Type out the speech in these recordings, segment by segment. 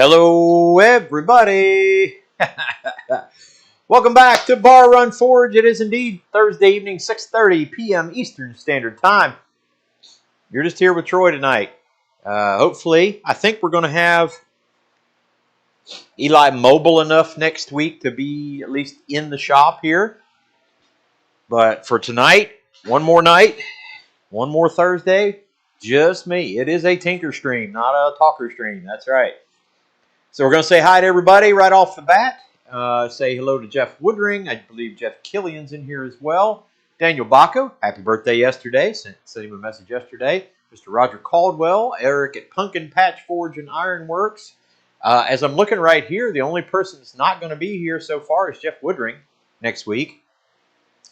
Hello, everybody. Welcome back to Bar Run Forge. It is indeed Thursday evening, 6:30 p.m. Eastern Standard Time. You're just here with Troy tonight. Hopefully, I think we're going to have Eli mobile enough next week to be at least in the shop here. But for tonight, one more night, one more Thursday, just me. It is a tinker stream, not a talker stream. That's right. So we're going to say hi to everybody right off the bat. Say hello to Jeff Woodring. I believe Jeff Killian's in here as well. Daniel Baco, happy birthday yesterday. Sent him a message yesterday. Mr. Roger Caldwell, Eric at Pumpkin Patch Forge and Ironworks. As I'm looking right here, the only person that's not going to be here so far is Jeff Woodring next week.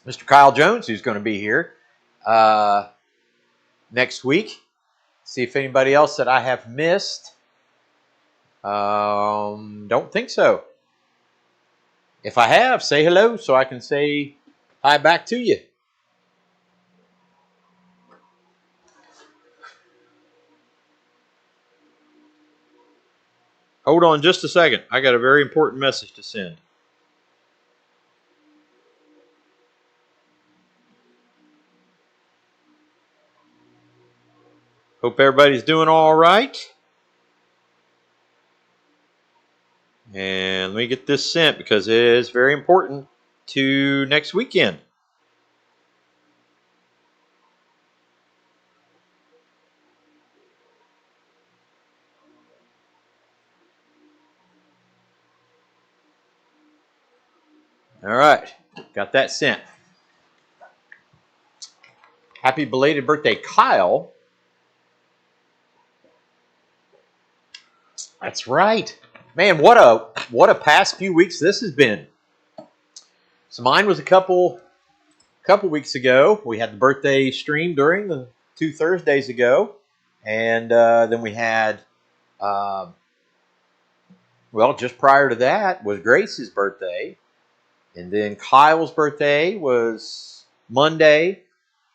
Mr. Kyle Jones, who's going to be here next week. See if anybody else that I have missed. Don't think so. If I have, say hello so I can say hi back to you. Hold on just a second. I got a very important message to send. Hope everybody's doing all right. And let me get this sent because it is very important to next weekend. All right, got that sent. Happy belated birthday, Kyle. That's right. Man, what a past few weeks this has been. So mine was a couple weeks ago. We had the birthday stream during the 2 Thursdays ago. And then we had, well, just prior to that was Grace's birthday. And then Kyle's birthday was Monday.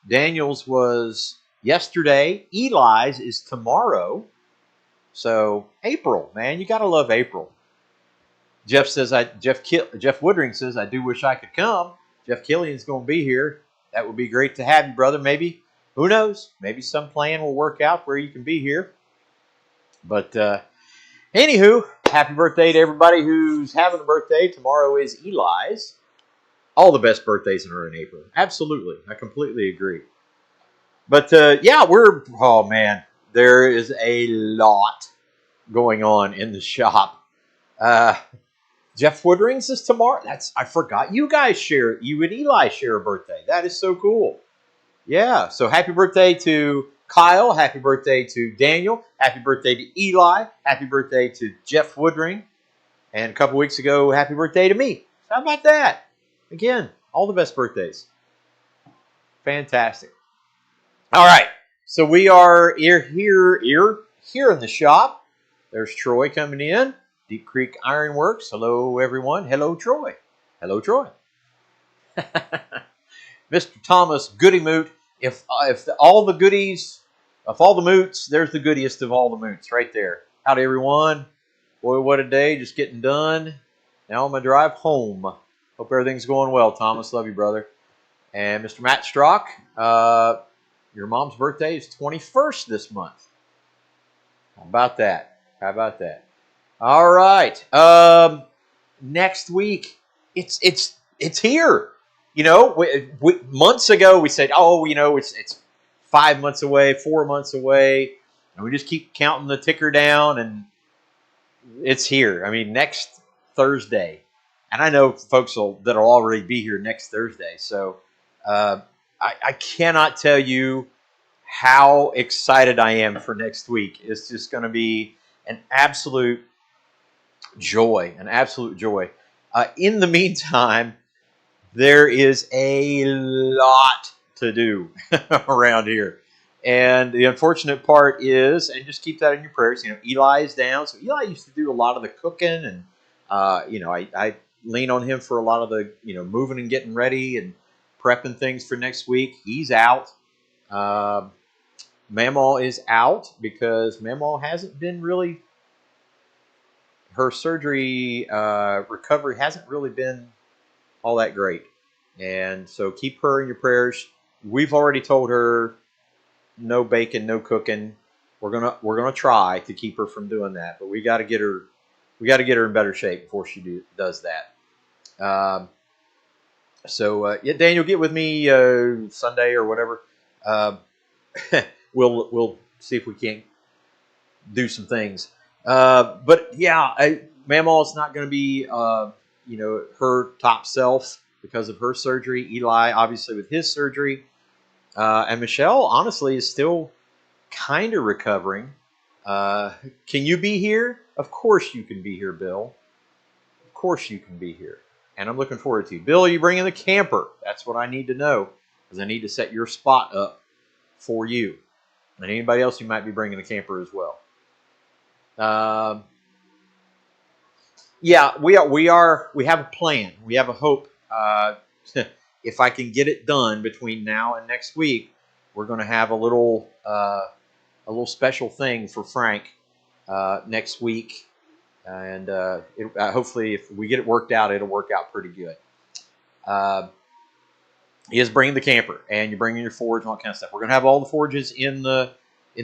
Daniel's was yesterday. Eli's is tomorrow. So April, man, you gotta love April. Jeff Woodring says, I do wish I could come. Jeff Killian's going to be here. That would be great to have you, brother. Maybe, who knows? Maybe some plan will work out where you can be here. But anywho, happy birthday to everybody who's having a birthday. Tomorrow is Eli's. All the best birthdays are in April. Absolutely. I completely agree. But yeah, oh man, there is a lot going on in the shop. Jeff Woodring's is tomorrow. I forgot. You and Eli share a birthday. That is so cool. Yeah. So happy birthday to Kyle. Happy birthday to Daniel. Happy birthday to Eli. Happy birthday to Jeff Woodring. And a couple weeks ago, happy birthday to me. How about that? Again, all the best birthdays. Fantastic. All right. So we are here in the shop. There's Troy coming in. Deep Creek Ironworks. Hello, everyone. Hello, Troy. Hello, Troy. Mr. Thomas Goodymoot. If all the moots, there's the goodiest of all the moots right there. Howdy, everyone. Boy, what a day. Just getting done. Now on my drive home. Hope everything's going well, Thomas. Love you, brother. And Mr. Matt Strock, your mom's birthday is 21st this month. How about that? All right. Next week, it's here. You know, months ago we said, oh, you know, it's 5 months away, 4 months away, and we just keep counting the ticker down, and it's here. I mean, next Thursday, and I know folks that'll already be here next Thursday. So I cannot tell you how excited I am for next week. It's just going to be an absolute joy. In the meantime, there is a lot to do around here. And the unfortunate part is, and just keep that in your prayers, you know, Eli is down. So Eli used to do a lot of the cooking, and, you know, I lean on him for a lot of the, you know, moving and getting ready and prepping things for next week. He's out. Mamaw is out because Mamaw hasn't been really her surgery recovery hasn't really been all that great, and so keep her in your prayers. We've already told her no bacon, no cooking. We're gonna try to keep her from doing that, but we got to get her in better shape before she does that. Yeah, Daniel, get with me Sunday or whatever. Uh, we'll see if we can't do some things. But yeah, Mamaw's not going to be her top self because of her surgery. Eli, obviously, with his surgery, and Michelle, honestly, is still kind of recovering. Can you be here? Of course you can be here, Bill. Of course you can be here. And I'm looking forward to you. Bill, are you bringing the camper? That's what I need to know, because I need to set your spot up for you. And anybody else you might be bringing the camper as well. Yeah, we have a plan. We have a hope. If I can get it done between now and next week, we're going to have a little special thing for Frank next week, and hopefully, if we get it worked out, it'll work out pretty good. He is bringing the camper, and you're bringing your forge and all that kind of stuff. We're going to have all the forges in the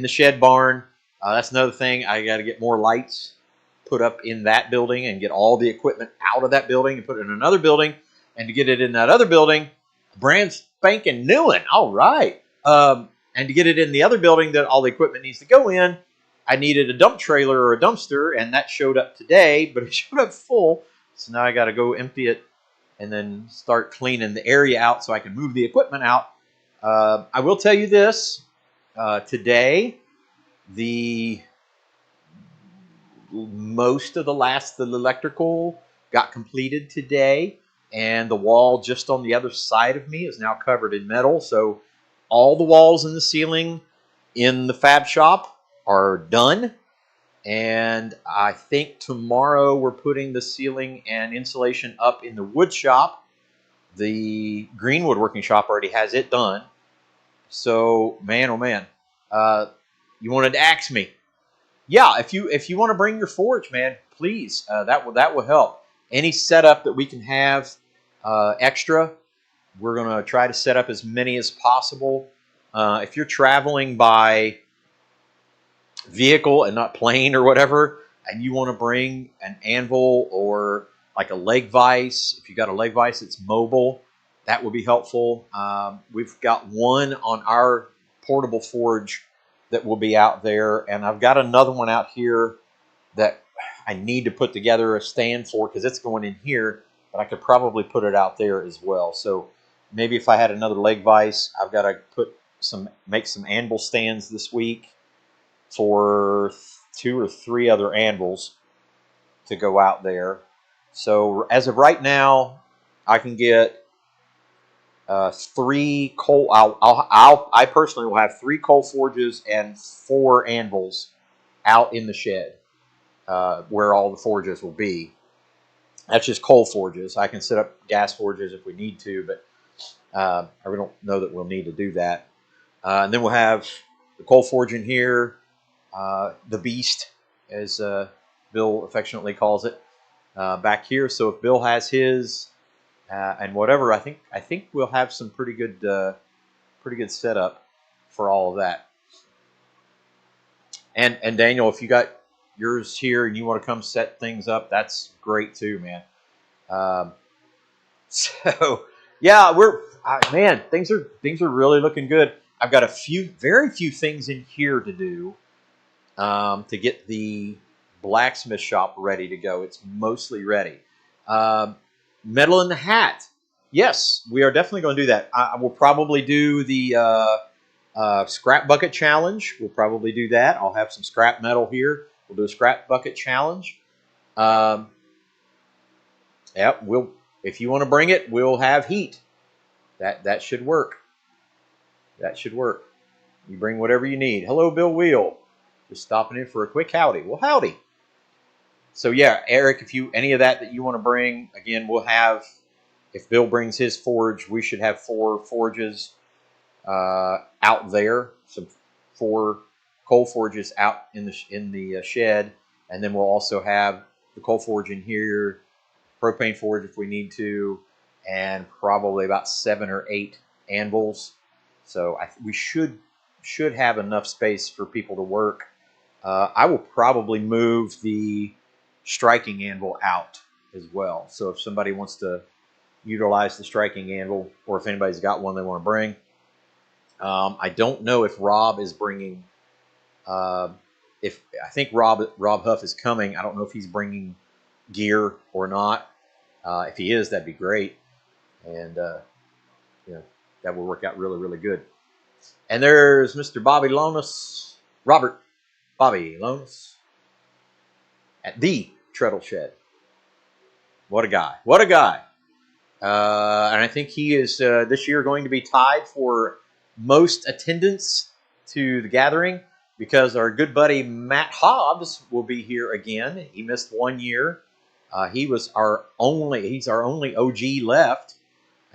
shed barn. That's another thing. I got to get more lights put up in that building and get all the equipment out of that building and put it in another building. And to get it in that other building, brand spanking new one. All right. And to get it in the other building that all the equipment needs to go in, I needed a dump trailer or a dumpster, and that showed up today, but it showed up full. So now I got to go empty it and then start cleaning the area out so I can move the equipment out. I will tell you this. Today, most of the electrical got completed today, and the wall just on the other side of me is now covered in metal. So all the walls in the ceiling in the fab shop are done. And I think tomorrow we're putting the ceiling and insulation up in the wood shop. The green woodworking shop already has it done. So, man, oh man, you wanted to ask me. Yeah, if you want to bring your forge, man, please, that will help. Any setup that we can have extra, we're going to try to set up as many as possible. If you're traveling by vehicle and not plane or whatever, and you want to bring an anvil or like a leg vise, if you got a leg vise that's mobile, that would be helpful. We've got one on our portable forge that will be out there, and I've got another one out here that I need to put together a stand for because it's going in here, but I could probably put it out there as well. So maybe if I had another leg vise, I've got to make some anvil stands this week for 2 or 3 other anvils to go out there. So as of right now, I can get 3 coal. I personally will have 3 coal forges and 4 anvils out in the shed where all the forges will be. That's just coal forges. I can set up gas forges if we need to, but I don't know that we'll need to do that. And then we'll have the coal forge in here, the beast, as Bill affectionately calls it, back here. So if Bill has his and whatever, I think we'll have some pretty good setup for all of that. And Daniel, if you got yours here and you want to come set things up, that's great too, man. So yeah, man, things are really looking good. I've got very few things in here to do to get the blacksmith shop ready to go. It's mostly ready. Metal in the hat. Yes, we are definitely going to do that. I will probably do the scrap bucket challenge. We'll probably do that. I'll have some scrap metal here. We'll do a scrap bucket challenge. Yeah, if you want to bring it, we'll have heat. That should work. That should work. You bring whatever you need. Hello, Bill Wheel. Just stopping in for a quick howdy. Well, howdy. So yeah, Eric, if any of that you want to bring, again, we'll have. If Bill brings his forge, we should have 4 forges out there. Some 4 coal forges out in the shed, and then we'll also have the coal forge in here, propane forge if we need to, and probably about 7 or 8 anvils. So we should have enough space for people to work. I will probably move the striking anvil out as well. So if somebody wants to utilize the striking anvil, or if anybody's got one they want to bring, I don't know if Rob is bringing. If I think Rob Huff is coming, I don't know if he's bringing gear or not. If he is, that'd be great, and that will work out really, really good. And there's Mr. Bobby Lonis, Robert Bobby Lonis, at the Treadle Shed. What a guy! What a guy! And I think he is this year going to be tied for most attendance to the gathering, because our good buddy Matt Hobbs will be here again. He missed 1 year. He's our only OG left,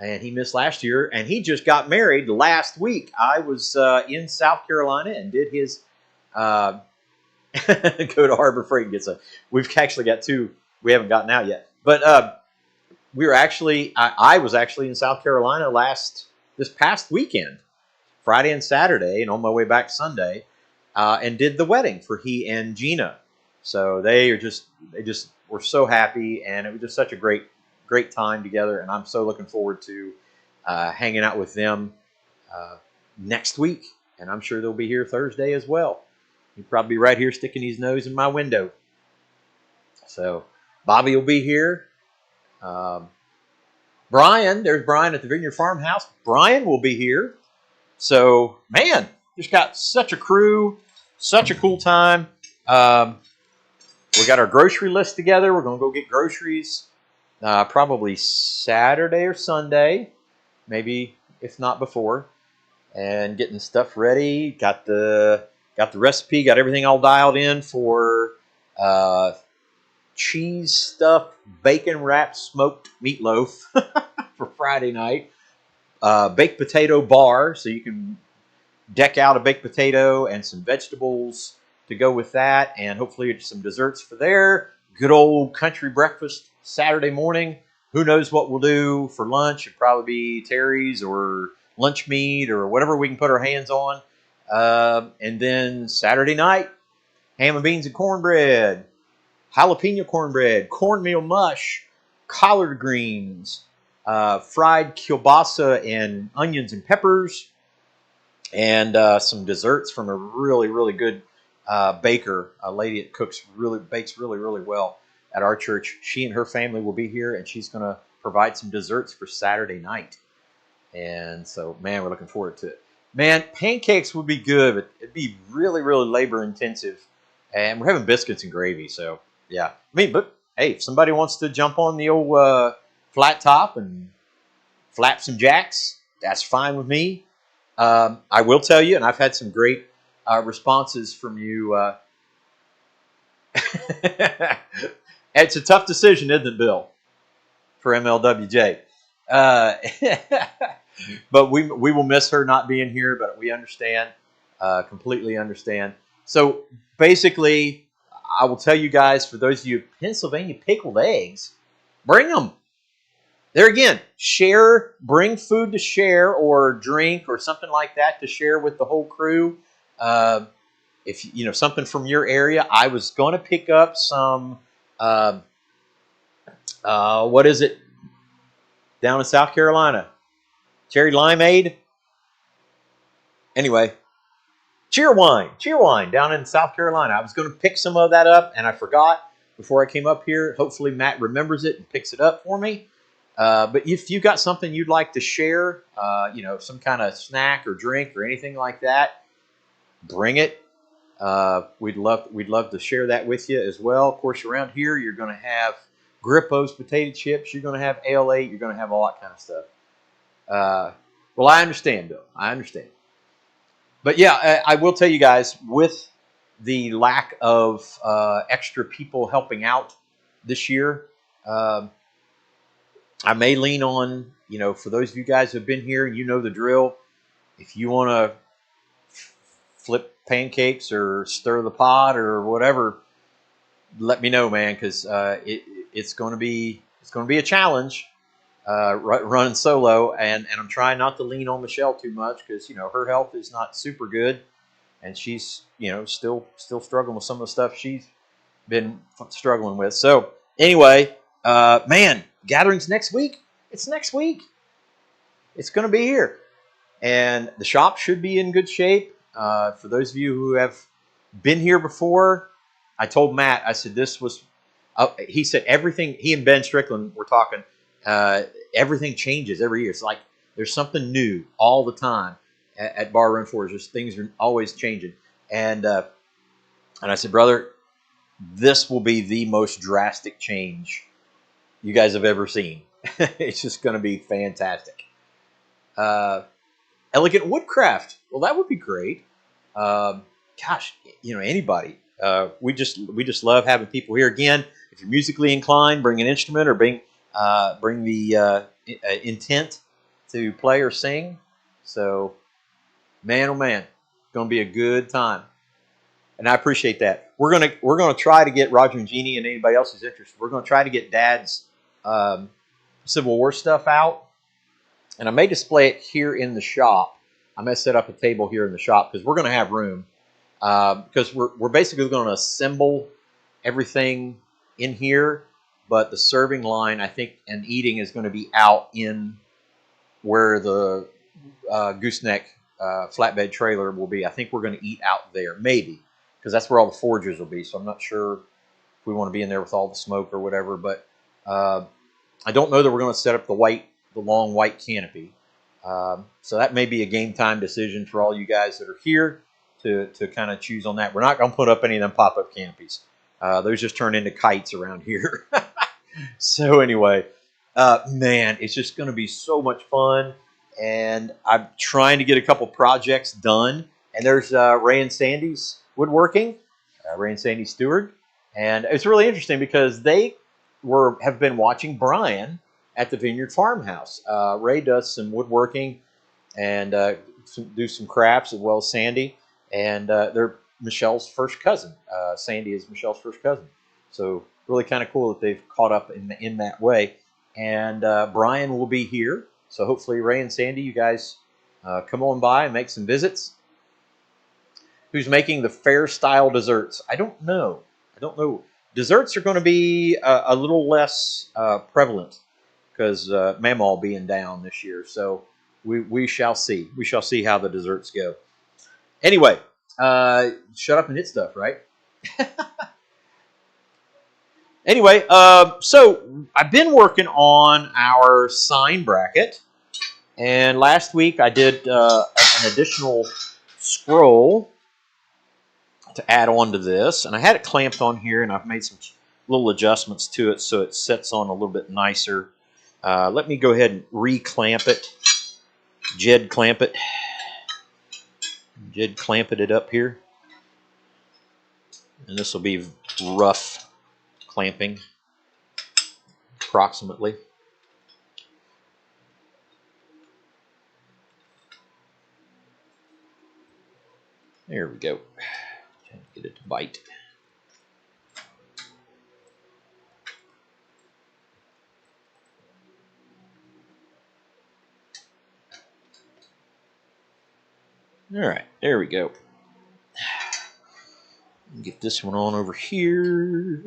and he missed last year. And he just got married last week. I was in South Carolina and did his go to Harbor Freight and get some. We've actually got 2. We haven't gotten out yet, but we were actually. I was actually in South Carolina this past weekend, Friday and Saturday, and on my way back Sunday, and did the wedding for he and Gina. So they just were so happy, and it was just such a great time together. And I'm so looking forward to hanging out with them next week. And I'm sure they'll be here Thursday as well. He'll probably be right here sticking his nose in my window. So Bobby will be here. Brian, there's Brian at the Vineyard Farmhouse. Brian will be here. So, man, just got such a crew, such a cool time. We got our grocery list together. We're going to go get groceries probably Saturday or Sunday, maybe if not before, and getting stuff ready. Got the recipe, got everything all dialed in for cheese stuffed bacon wrapped smoked meatloaf for Friday night. Baked potato bar, so you can deck out a baked potato and some vegetables to go with that, and hopefully some desserts for there. Good old country breakfast Saturday morning. Who knows what we'll do for lunch? It'll probably be Terry's or lunch meat or whatever we can put our hands on. And then Saturday night, ham and beans and cornbread, jalapeno cornbread, cornmeal mush, collard greens, fried kielbasa and onions and peppers, and some desserts from a really, really good baker, a lady that bakes really, really well at our church. She and her family will be here, and she's going to provide some desserts for Saturday night. And so, man, we're looking forward to it. Man, pancakes would be good, but it'd be really, really labor intensive. And we're having biscuits and gravy, so yeah. But hey, if somebody wants to jump on the old flat top and flap some jacks, that's fine with me. I will tell you, and I've had some great responses from you. It's a tough decision, isn't it, Bill, for MLWJ? But we will miss her not being here, but we understand, completely understand. So basically, I will tell you guys, for those of you Pennsylvania pickled eggs, bring them. There again, share, bring food to share, or drink or something like that to share with the whole crew. If you know something from your area, I was going to pick up some. What is it down in South Carolina? Cherry limeade. Anyway, cheer wine down in South Carolina. I was going to pick some of that up, and I forgot before I came up here. Hopefully, Matt remembers it and picks it up for me. But if you got something you'd like to share, some kind of snack or drink or anything like that, bring it. We'd love to share that with you as well. Of course, around here you're going to have Grippo's potato chips. You're going to have Ale8. You're going to have all that kind of stuff. Well, I understand, Bill. I understand. But yeah, I will tell you guys, with the lack of extra people helping out this year, I may lean on, for those of you guys who have been here and you know the drill, if you want to flip pancakes or stir the pot or whatever, let me know, man, because it's going to be a challenge running solo, and I'm trying not to lean on Michelle too much because her health is not super good, and she's still struggling with some of the stuff she's been struggling with. So anyway, man, gatherings next week. It's next week. It's going to be here, and the shop should be in good shape. For those of you who have been here before, I told Matt, I said this was. He said everything. He and Ben Strickland were talking. Everything changes every year. It's like there's something new all the time at Bar Run Forge. Things are always changing, and I said, brother, this will be the most drastic change you guys have ever seen. It's just going to be fantastic. Elegant woodcraft. Well, that would be great. Gosh, anybody. We just love having people here. Again, if you're musically inclined, bring an instrument or bring the intent to play or sing. So, man, oh man, it's going to be a good time, and I appreciate that. We're gonna try to get Roger and Jeannie and anybody else who's interested. We're gonna try to get Dad's Civil War stuff out, and I may display it here in the shop. I may set up a table here in the shop because we're going to have room. Because we're basically going to assemble everything in here, but the serving line, I think, and eating is going to be out in where the gooseneck flatbed trailer will be. I think we're going to eat out there, maybe, because that's where all the forgers will be. So I'm not sure if we want to be in there with all the smoke or whatever, but I don't know that we're going to set up the long white canopy. So that may be a game time decision for all you guys that are here to kind of choose on that. We're not going to put up any of them pop-up canopies. Those just turn into kites around here. So anyway, man, it's just going to be so much fun. And I'm trying to get a couple projects done. And there's Ray and Sandy's woodworking, Ray and Sandy Stewart. And it's really interesting because they have been watching Brian at the Vineyard Farmhouse. Ray does some woodworking and do some crafts as well as Sandy. And they're Michelle's first cousin. Sandy is Michelle's first cousin. So really kind of cool that they've caught up in that way. And Brian will be here. So hopefully Ray and Sandy, you guys come on by and make some visits. Who's making the fair style desserts? I don't know. Desserts are going to be a little less prevalent because Mamaw being down this year. So we shall see. We shall see how the desserts go. Anyway, shut up and hit stuff, right? Anyway, so I've been working on our sign bracket. And last week I did an additional scroll to add on to this. And I had it clamped on here, and I've made some little adjustments to it so it sets on a little bit nicer. Let me go ahead and re-clamp it. Jed clamp it. Jed clamped it up here. And this will be rough clamping, approximately. There we go. Trying to get it to bite. All right, there we go. Get this one on over here.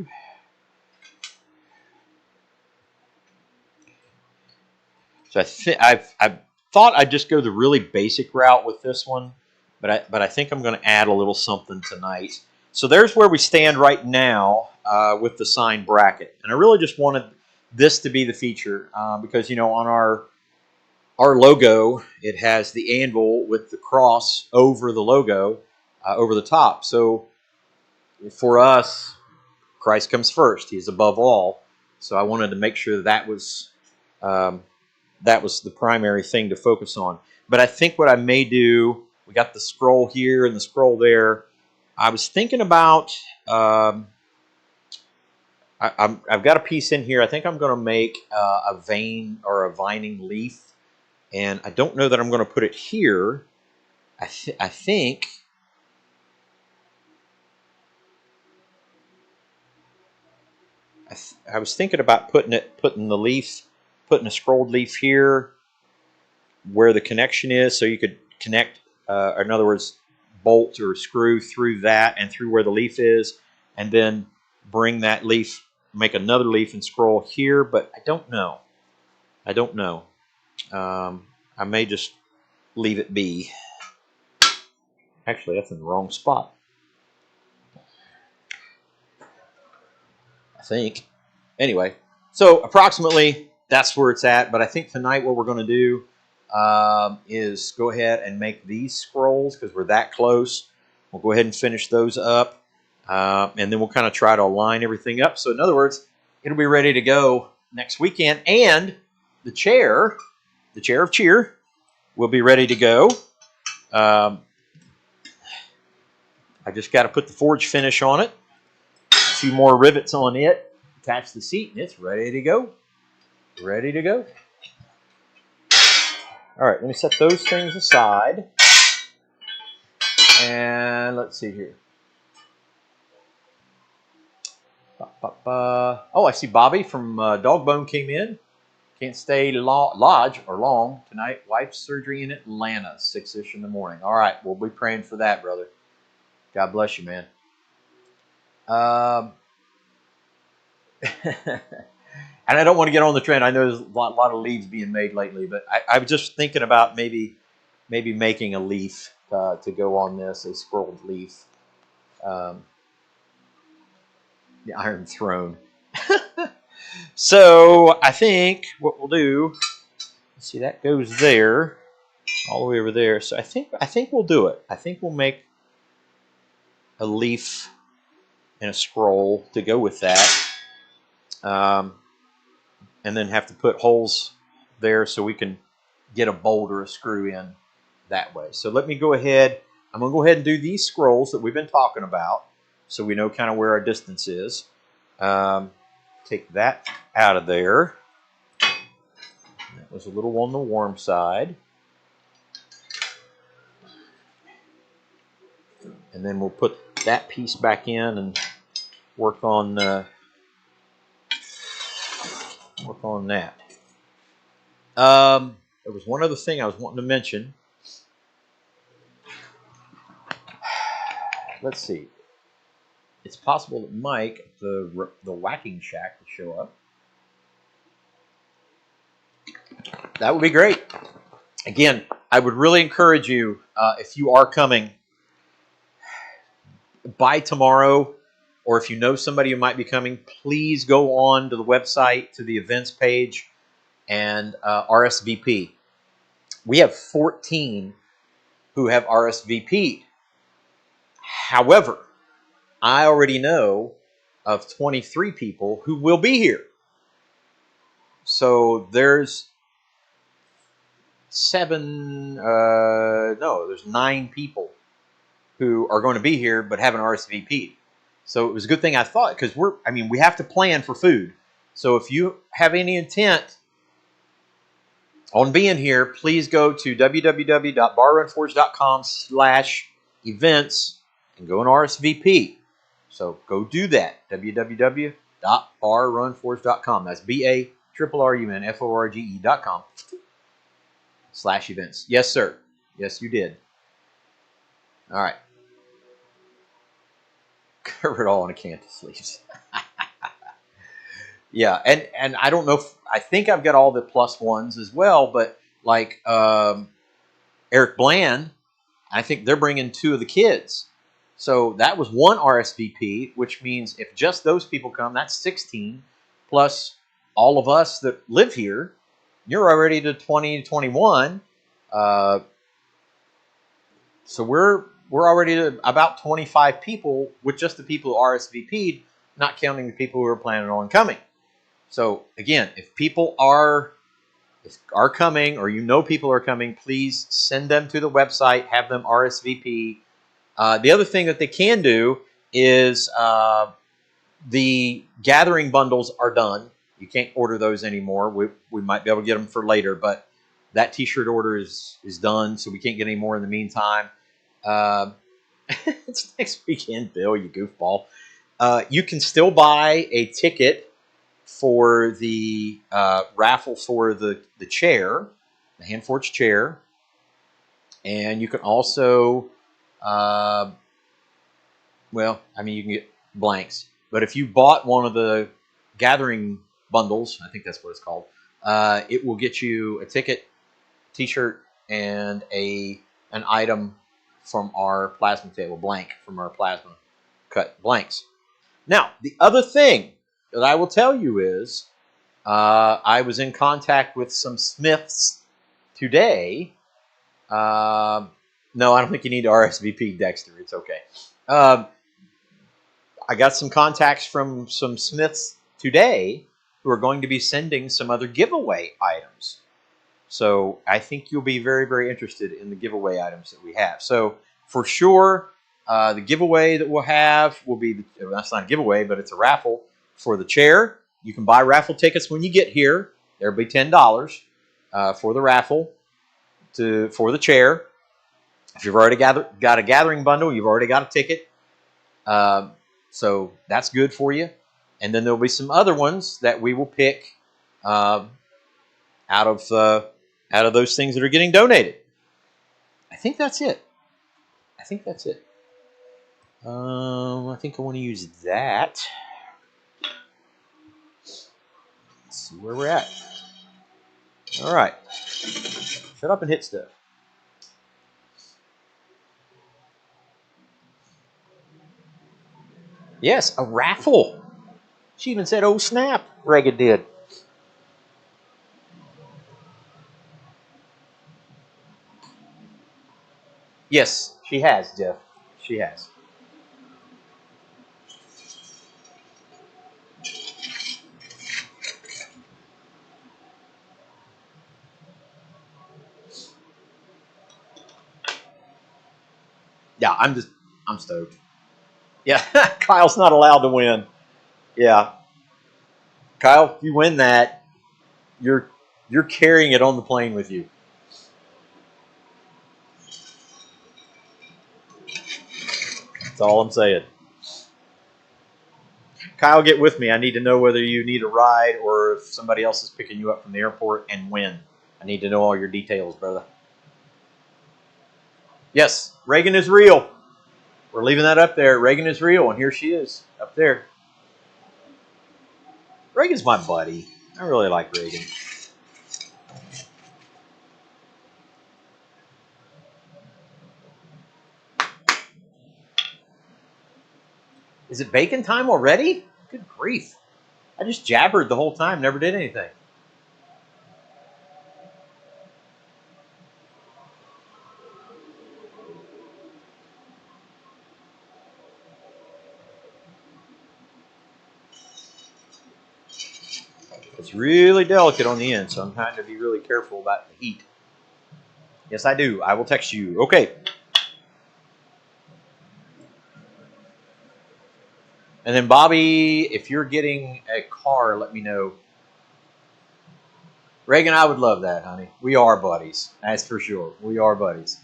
So I thought I'd just go the really basic route with this one, but I think I'm going to add a little something tonight. So there's where we stand right now with the sign bracket, and I really just wanted this to be the feature because on our logo it has the anvil with the cross over the logo over the top. So for us, Christ comes first; He's above all. So I wanted to make sure that was the primary thing to focus on. But I think what I may do, we got the scroll here and the scroll there. I was thinking about, I've got a piece in here. I think I'm going to make a vein or a vining leaf. And I don't know that I'm going to put it here. I think I was thinking about putting a scrolled leaf here where the connection is, so you could connect, or in other words, bolt or screw through that and through where the leaf is, and then bring that leaf, make another leaf and scroll here. But I don't know. I don't know. I may just leave it be. Actually, that's in the wrong spot, I think. Anyway, so approximately that's where it's at. But I think tonight what we're going to do is go ahead and make these scrolls because we're that close. We'll go ahead and finish those up. And then we'll kind of try to align everything up. So in other words, it'll be ready to go next weekend. And the chair of cheer, will be ready to go. I just got to put the forge finish on it. A few more rivets on it. Attach the seat, and it's ready to go. Ready to go. All right, let me set those things aside. And let's see here. Oh, I see Bobby from Dogbone came in. Can't stay lodge or long tonight. Wife's surgery in Atlanta, 6-ish in the morning. All right, we'll be praying for that, brother. God bless you, man. And I don't want to get on the trend. I know there's a lot of leaves being made lately, but I was just thinking about maybe making a leaf to go on this, a scrolled leaf. The Iron Throne. So I think what we'll do, see, that goes there, all the way over there. So I think we'll do it. I think we'll make a leaf and a scroll to go with that. And then have to put holes there so we can get a bolt or a screw in that way. So let me go ahead. I'm going to go ahead and do these scrolls that we've been talking about so we know kind of where our distance is. Take that out of there. That was a little on the warm side. And then we'll put that piece back in and work on that. There was one other thing I was wanting to mention. Let's see. It's possible that Mike, the whacking shack, will show up. That would be great. Again, I would really encourage you, if you are coming, by tomorrow, or if you know somebody who might be coming, please go on to the website, to the events page, and RSVP. We have 14 who have RSVP'd. However, I already know of 23 people who will be here. So there's there's 9 people who are going to be here but haven't RSVP'd. So it was a good thing I thought, because we have to plan for food. So if you have any intent on being here, please go to www.barrunforge.com/events and go and RSVP. So go do that. www.barrunforge.com. That's BARRUNFORGE.com/events. Yes, sir. Yes, you did. All right. Cover it all in a can of sleeves. Yeah, and I don't know if, I think I've got all the plus ones as well, but like Eric Bland, I think they're bringing 2 of the kids. So that was 1 RSVP, which means if just those people come, that's 16, plus all of us that live here. You're already to 20, 21. So we're already to about 25 people with just the people who RSVP'd, not counting the people who are planning on coming. So again, if people are coming, or you know people are coming, please send them to the website, have them RSVP. The other thing that they can do is the gathering bundles are done. You can't order those anymore. We might be able to get them for later, but that T-shirt order is done, so we can't get any more in the meantime. It's next weekend, Bill, you goofball. You can still buy a ticket for the raffle for the chair, the hand forged chair, and you can also, well, I mean, you can get blanks. But if you bought one of the gathering bundles, I think that's what it's called, it will get you a ticket, T-shirt, and an item from our plasma table, blank from our plasma cut blanks. Now, the other thing that I will tell you is I was in contact with some smiths today. No, I don't think you need to RSVP, Dexter. It's okay. I got some contacts from some smiths today who are going to be sending some other giveaway items. So I think you'll be very, very interested in the giveaway items that we have. So for sure, the giveaway that we'll have will be, that's not a giveaway, but it's a raffle for the chair. You can buy raffle tickets when you get here. There'll be $10 for the raffle for the chair. If you've already got a gathering bundle, you've already got a ticket. So that's good for you. And then there'll be some other ones that we will pick out of those things that are getting donated. I think that's it. I think I want to use that. Let's see where we're at. All right. Shut up and hit stuff. Yes, a raffle. She even said, "Oh snap!" Reagan did. Yes, she has, Jeff. She has. Yeah, I'm stoked. Yeah, Kyle's not allowed to win. Yeah, Kyle, if you win that, you're carrying it on the plane with you. That's all I'm saying. Kyle, get with me. I need to know whether you need a ride or if somebody else is picking you up from the airport and when. I need to know all your details, brother. Yes, Reagan is real. We're leaving that up there. Reagan is real, and here she is up there. Reagan's my buddy. I really like Reagan. Is it bacon time already? Good grief. I just jabbered the whole time, never did anything. It's really delicate on the end, so I'm trying to be really careful about the heat. Yes, I do. I will text you. Okay. And then, Bobby, if you're getting a car, let me know. Reagan, I would love that, honey. We are buddies. That's for sure. We are buddies.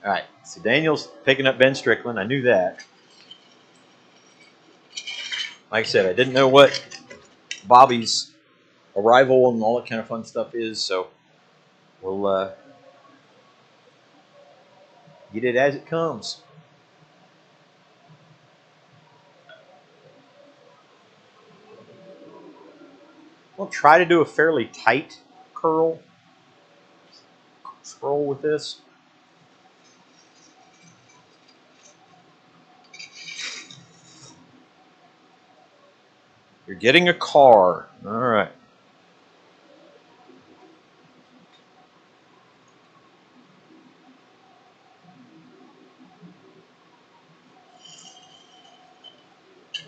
All right. So Daniel's picking up Ben Strickland. I knew that. Like I said, I didn't know what Bobby's arrival and all that kind of fun stuff is, so we'll get it as it comes. We'll try to do a fairly tight curl scroll with this. You're getting a car. All right.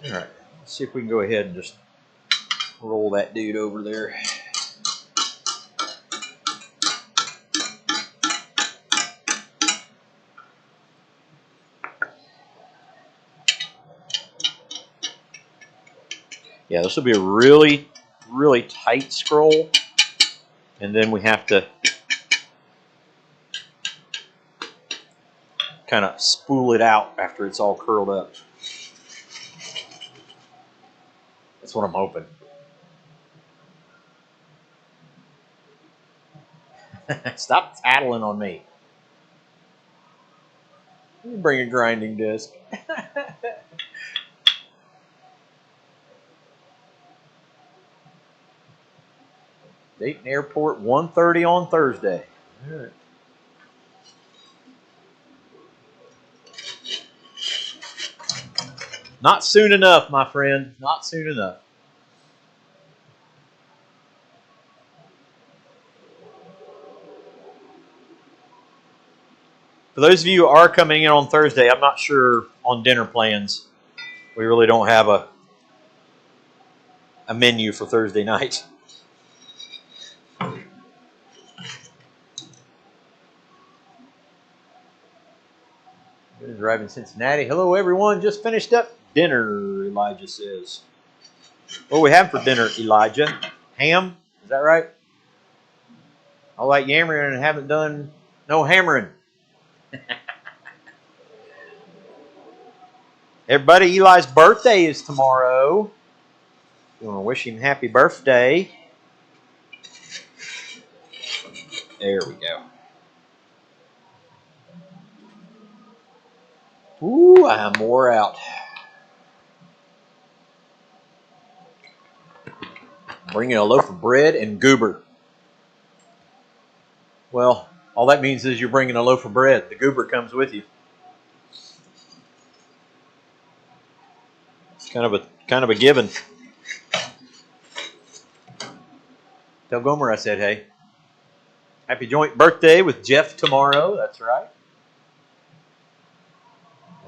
All right. Let's see if we can go ahead and just roll that dude over there. Yeah, this will be a really, really tight scroll. And then we have to kind of spool it out after it's all curled up. That's what I'm hoping. Stop tattling on me. Let me bring a grinding disc. Dayton Airport, 1:30 on Thursday. All right. Not soon enough, my friend. Not soon enough. For those of you who are coming in on Thursday, I'm not sure on dinner plans. We really don't have a menu for Thursday night. Driving Cincinnati. Hello, everyone. Just finished up dinner, Elijah says. What do we have for dinner, Elijah? Ham? Is that right? I like yammering and haven't done no hammering. Everybody, Eli's birthday is tomorrow. You want to wish him happy birthday. There we go. Ooh, I'm wore out. Bringing a loaf of bread and goober. Well, all that means is you're bringing a loaf of bread. The goober comes with you. It's kind of a given. Tell Gomer I said hey. Happy joint birthday with Jeff tomorrow. That's right.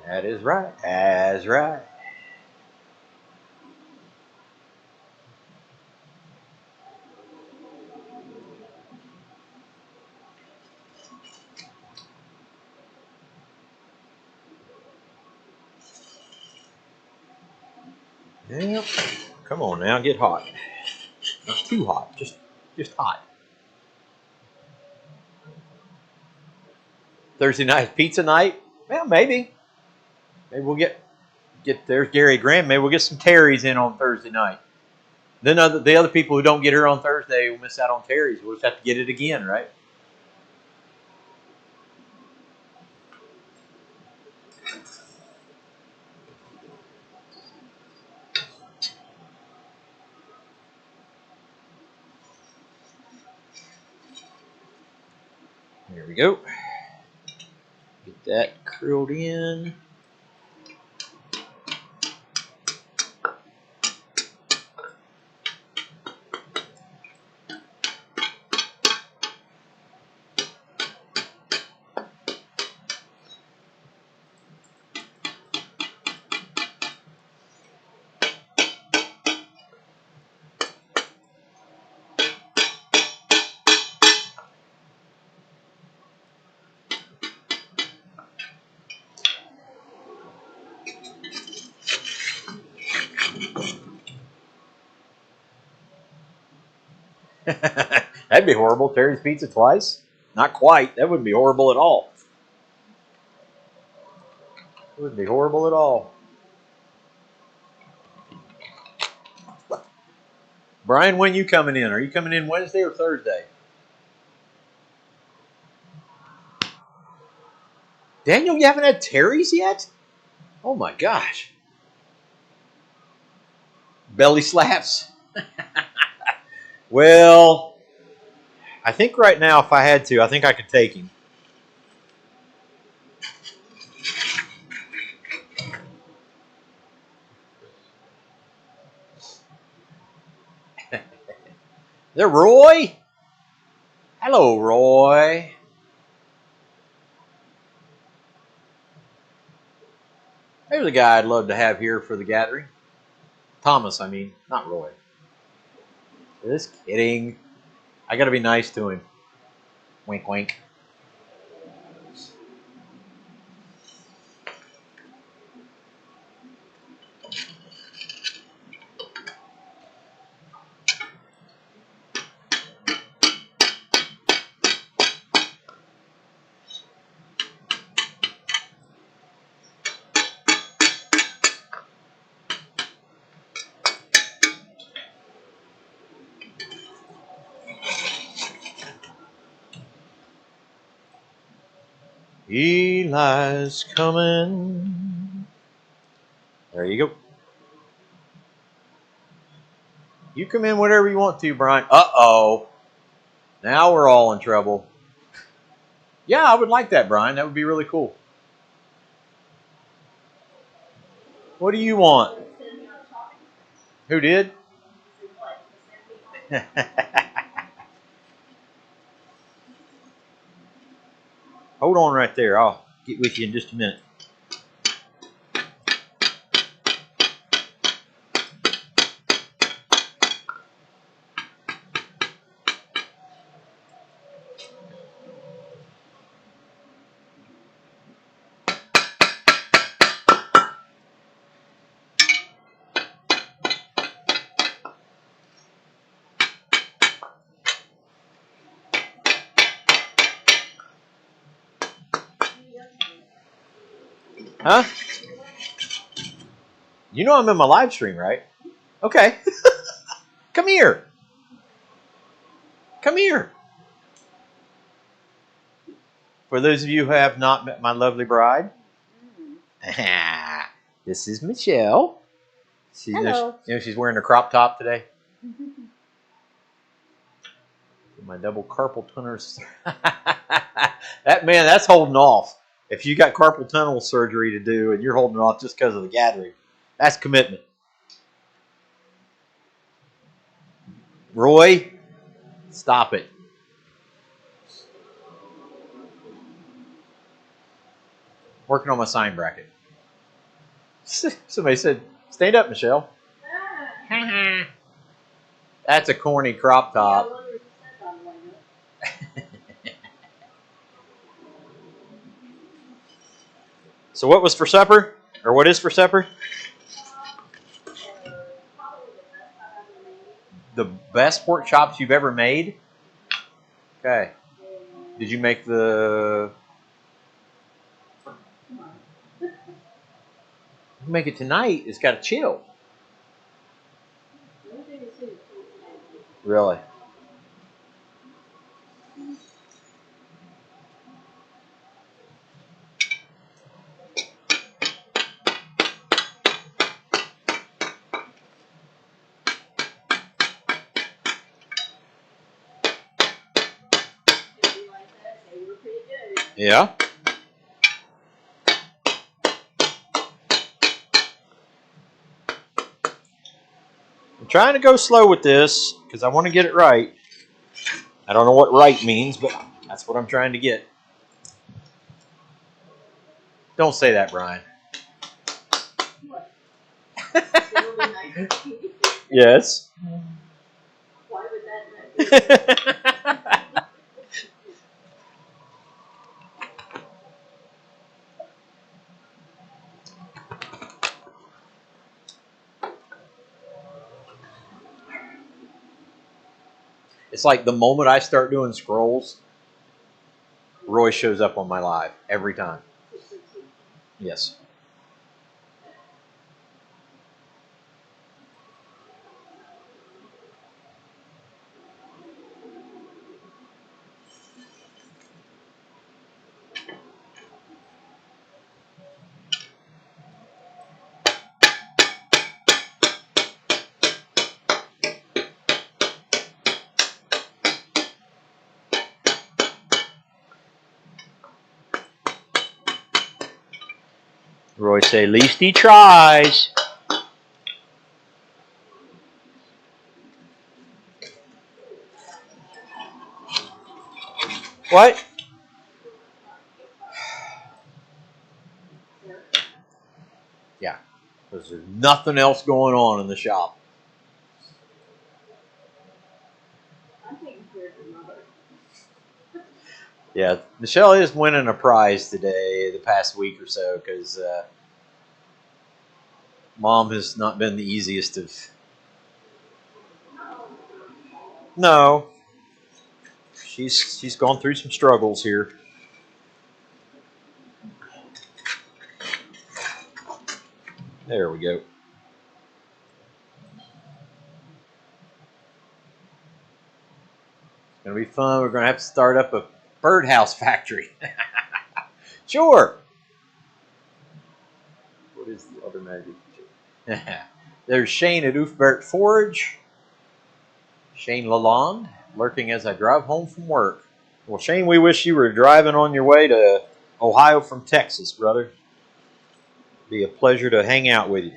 That is right. That's right. Yep. Come on now, get hot. Not too hot, just hot. Thursday night pizza night? Well, maybe. Maybe we'll get there's Gary Graham. Maybe we'll get some Terry's in on Thursday night. Then the other people who don't get her on Thursday will miss out on Terry's. We'll just have to get it again, right? Here we go. Get that curled in. That'd be horrible. Terry's Pizza twice? Not quite. That wouldn't be horrible at all. It wouldn't be horrible at all. Brian, when you coming in? Are you coming in Wednesday or Thursday? Daniel, you haven't had Terry's yet? Oh my gosh. Belly slaps. Well, I think right now, if I had to, I think I could take him. Is there Roy? Hello, Roy. There's a guy I'd love to have here for the gathering. Thomas, I mean, not Roy. Just kidding. I got to be nice to him. Wink, wink. Eli's coming. There you go. You come in whatever you want to, Brian. Uh-oh. Now we're all in trouble. Yeah, I would like that, Brian. That would be really cool. What do you want? Who did? Hold on right there. I'll get with you in just a minute. Huh? You know I'm in my live stream, right? Okay. Come here. Come here. For those of you who have not met my lovely bride, this is Michelle. Hello. She's wearing a crop top today. My double carpal tunnel. That's holding off. If you got carpal tunnel surgery to do and you're holding off just because of the gathering, that's commitment. Roy, stop it. Working on my sign bracket. Somebody said, stand up, Michelle. That's a corny crop top. So what was for supper? Or what is for supper? The best pork chops you've ever made? Okay. Did you make the... Make it tonight. It's got to chill. Really? Yeah. I'm trying to go slow with this because I want to get it right. I don't know what right means, but that's what I'm trying to get. Don't say that, Brian. What? Yes. Why would that It's like the moment I start doing scrolls, Roy shows up on my live every time. Yes. Roy say, least he tries. What? Yeah. Because there's nothing else going on in the shop. I'm taking care of your mother. Yeah, Michelle is winning a prize today, the past week or so, because Mom has not been the easiest of... No. She's gone through some struggles here. There we go. It's going to be fun. We're going to have to start up a birdhouse factory. Sure. What is the other magic? There's Shane at Oofbert Forge. Shane Lalonde, lurking as I drive home from work. Well, Shane, we wish you were driving on your way to Ohio from Texas, brother. Be a pleasure to hang out with you.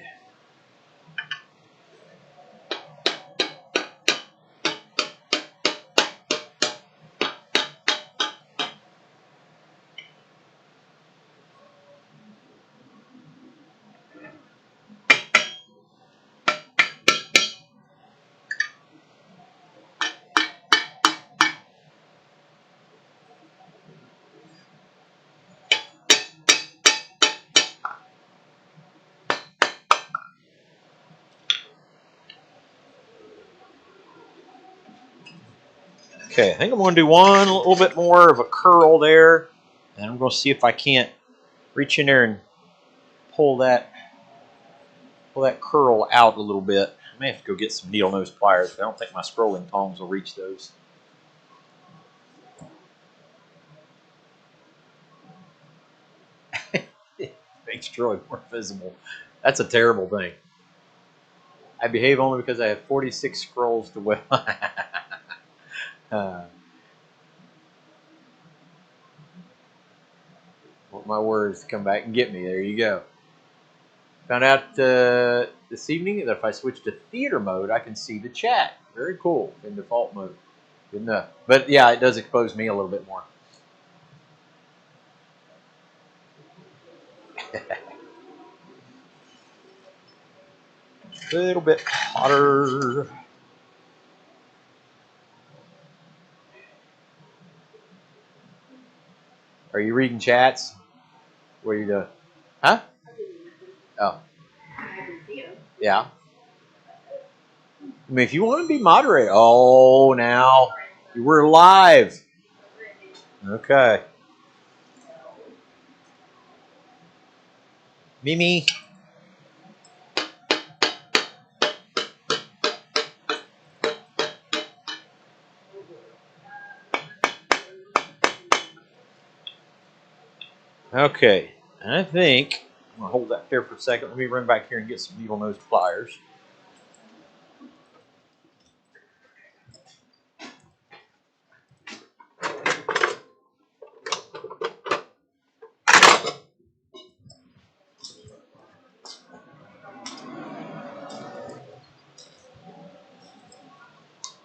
Okay, I think I'm going to do one a little bit more of a curl there, and I'm going to see if I can't reach in there and pull that curl out a little bit. I may have to go get some needle nose pliers, but I don't think my scrolling tongs will reach those. Makes Troy more visible. That's a terrible thing. I behave only because I have 46 scrolls to weld. Want my words to come back and get me. There you go. Found out this evening that if I switch to theater mode, I can see the chat. Very cool in default mode. Good enough. But yeah, it does expose me a little bit more. A little bit hotter. Are you reading chats? What are you doing? Huh? Oh. Yeah. I mean, if you want to be moderator. Oh, now. We're live. Okay. Mimi. Okay. I think I'm going to hold that there for a second. Let me run back here and get some needle nose pliers.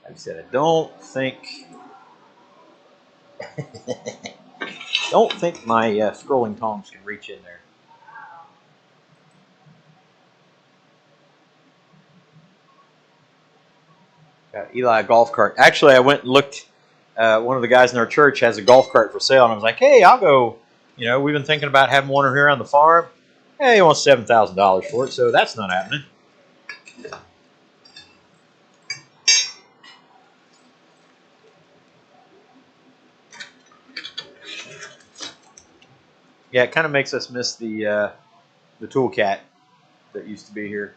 Like I said, I don't think my scrolling tongs can reach in there. Got Eli a golf cart. Actually, I went and looked. One of the guys in our church has a golf cart for sale, and I was like, "Hey, I'll go." You know, we've been thinking about having one here on the farm. Hey, he wants $7,000 for it, so that's not happening. Yeah, it kind of makes us miss the tool cat that used to be here.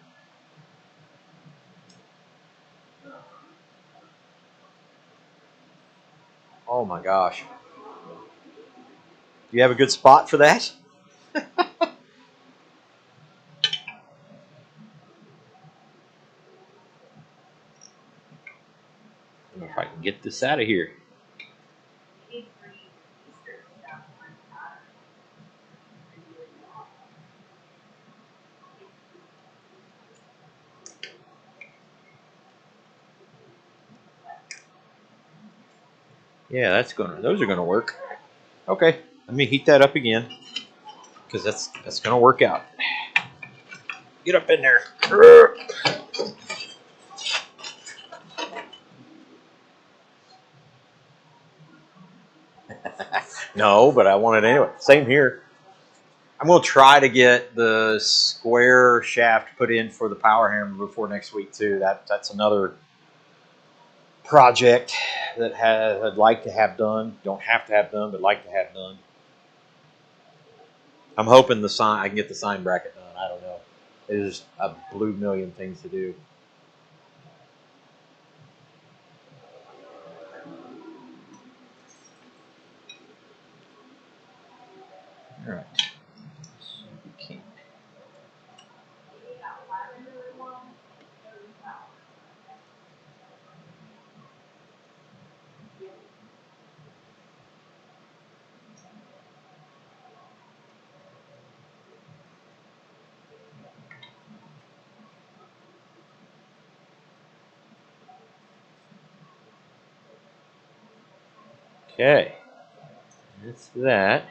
Oh my gosh! Do you have a good spot for that? I don't know if I can get this out of here. Yeah, those are gonna work. Okay, let me heat that up again because that's gonna work out. Get up in there. No, but I want it anyway. Same here. I'm going to try to get the square shaft put in for the power hammer before next week too. That's another project that I'd like to have done. Don't have to have done, but like to have done. I'm hoping I can get the sign bracket done. I don't know. There's a blue million things to do. All right. Okay. Okay. That's that.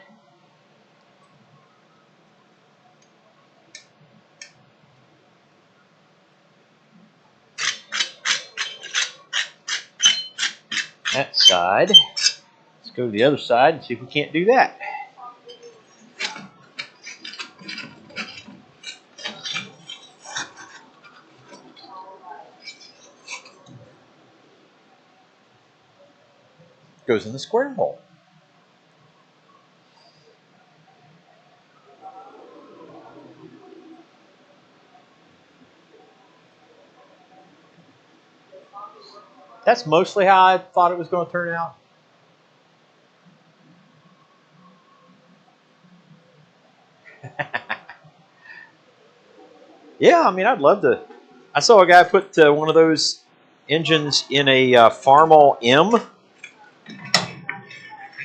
That side. Let's go to the other side and see if we can't do that. Goes in the square hole. That's mostly how I thought it was going to turn out. Yeah, I mean, I'd love to. I saw a guy put one of those engines in a Farmall M.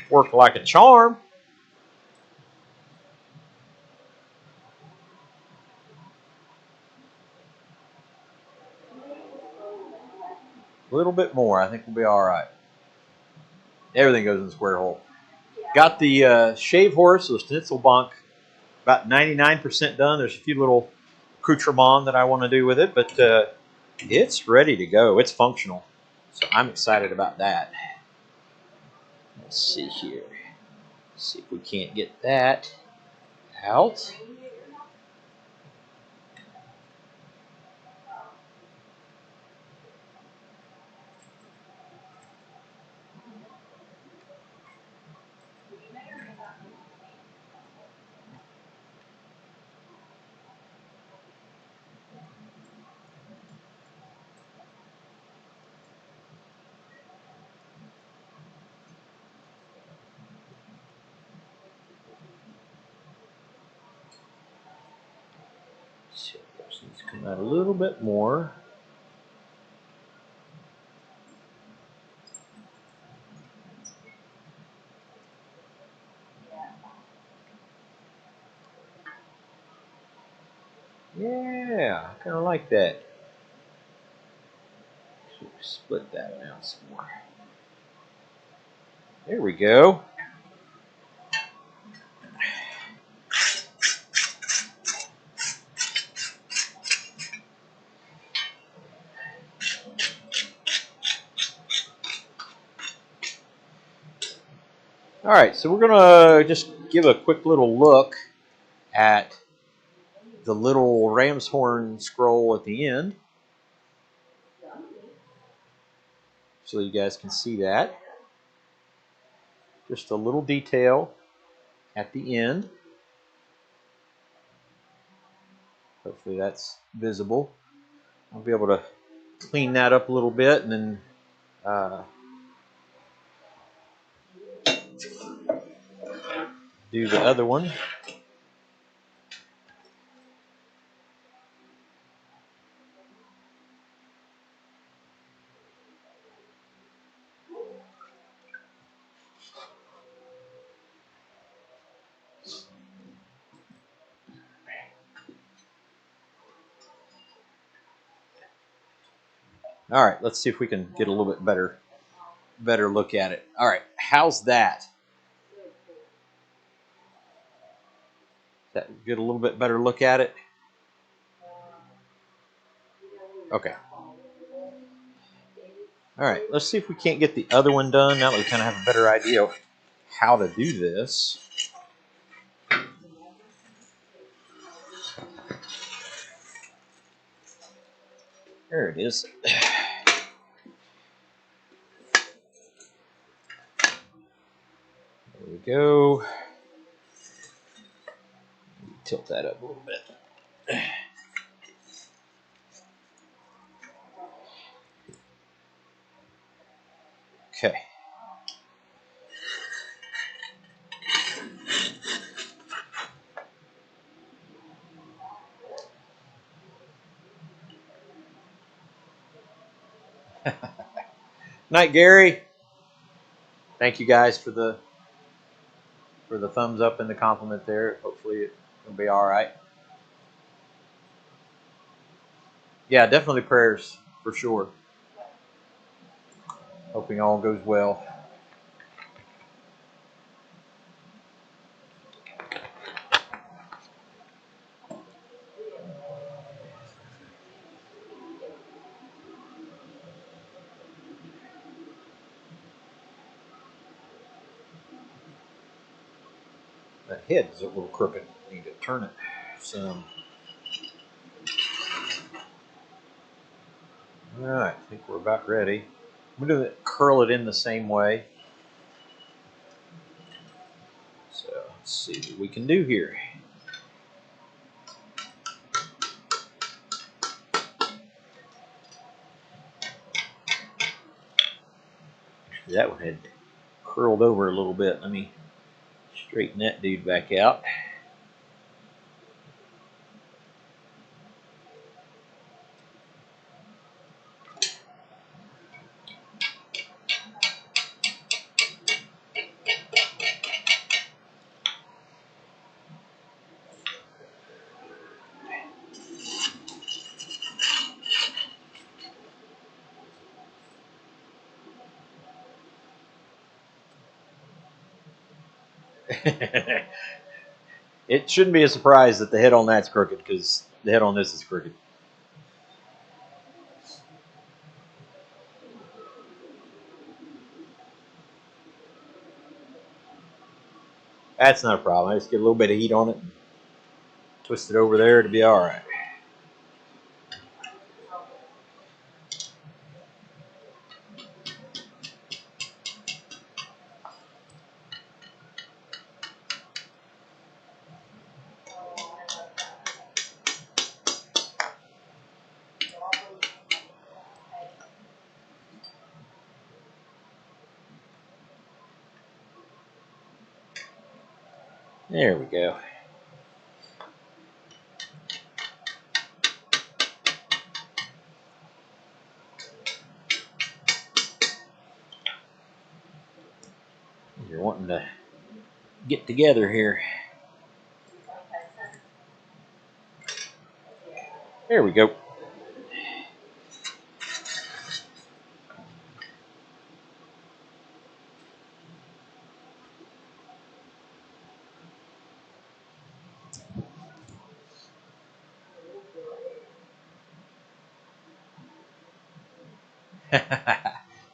Worked like a charm. A little bit more. I think we'll be all right. Everything goes in the square hole. Got the shave horse, the Schnitzelbank, about 99% done. There's a few little accoutrements that I want to do with it, but it's ready to go. It's functional. So I'm excited about that. Let's see here. See if we can't get that out. So this needs to come out a little bit more. Yeah, I kind of like that. So split that out some more. There we go. All right, so we're going to just give a quick little look at the little ram's horn scroll at the end, so you guys can see that. Just a little detail at the end. Hopefully that's visible. I'll be able to clean that up a little bit and then do the other one. All right, let's see if we can get a little bit better look at it. All right, how's that? That get a little bit better look at it? Okay. All right, let's see if we can't get the other one done. Now that we kind of have a better idea of how to do this. There it is. There we go. Tilt that up a little bit. Okay. Night, Gary. Thank you guys for the thumbs up and the compliment there. Hopefully it'll be all right. Yeah, definitely prayers for sure. Hoping all goes well. That head is a little crooked. Need to turn it some. All right, I think we're about ready. I'm going to curl it in the same way. So let's see what we can do here. That one had curled over a little bit. Let me straighten that dude back out. It shouldn't be a surprise that the head on that's crooked because the head on this is crooked. That's not a problem. I just get a little bit of heat on it. Twist it over there to be all right. There we go. You're wanting to get together here. There we go.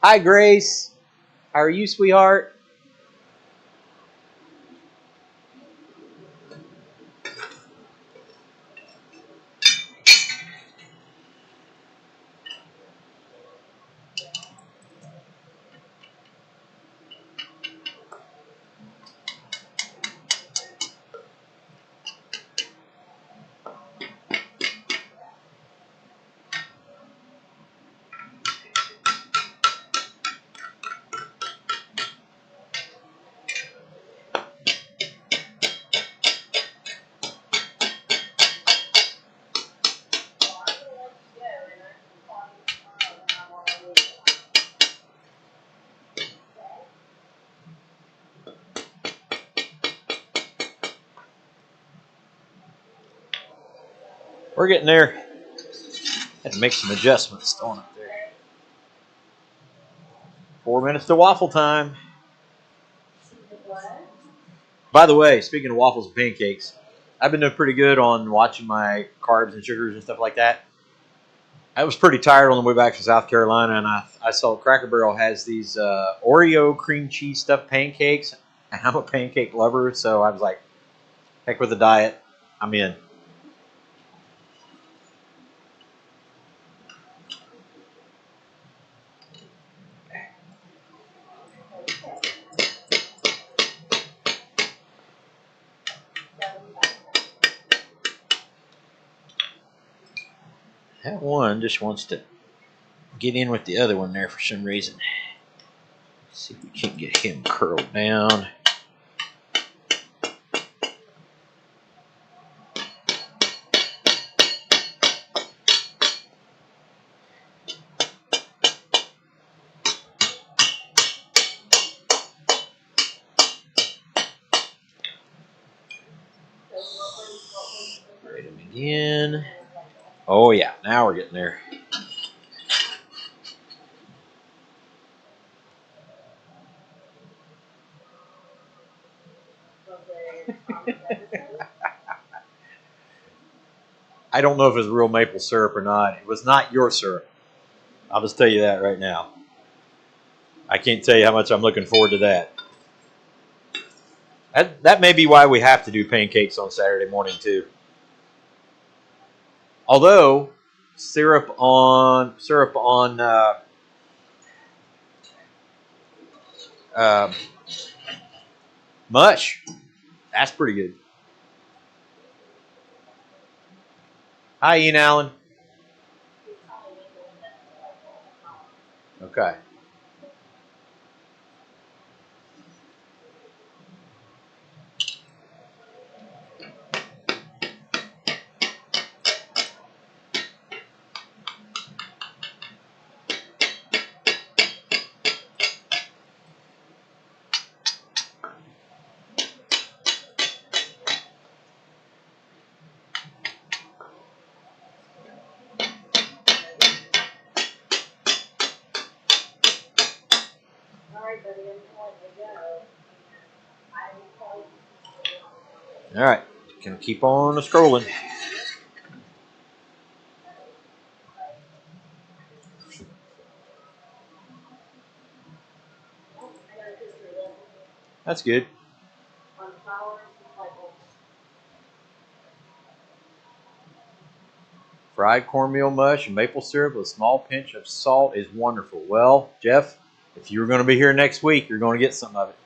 Hi, Grace. How are you, sweetheart? We're getting there. Had to make some adjustments on it there. 4 minutes to waffle time. By the way, speaking of waffles and pancakes, I've been doing pretty good on watching my carbs and sugars and stuff like that. I was pretty tired on the way back from South Carolina, and I saw Cracker Barrel has these Oreo cream cheese stuffed pancakes, and I'm a pancake lover, so I was like, heck with the diet, I'm in. That one just wants to get in with the other one there for some reason. Let's see if we can't get him curled down. Grate them again. Oh yeah, now we're getting there. I don't know if it's real maple syrup or not. It was not your syrup. I'll just tell you that right now. I can't tell you how much I'm looking forward to that. That may be why we have to do pancakes on Saturday morning too. Although syrup on uh, mush, that's pretty good. Hi, Ian Allen. Okay. All right. Gonna keep on scrolling. That's good. Fried cornmeal mush and maple syrup with a small pinch of salt is wonderful. Well, Jeff, if you're going to be here next week, you're going to get some of it.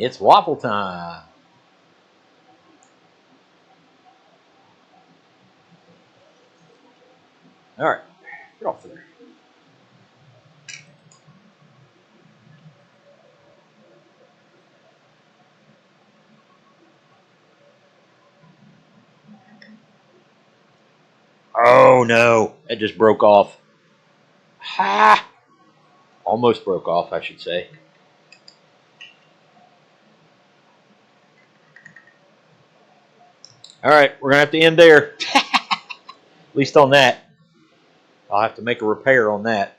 It's waffle time. All right, get off there. Oh no, it just broke off. Ha! Almost broke off, I should say. All right, we're gonna have to end there. At least on that. I'll have to make a repair on that.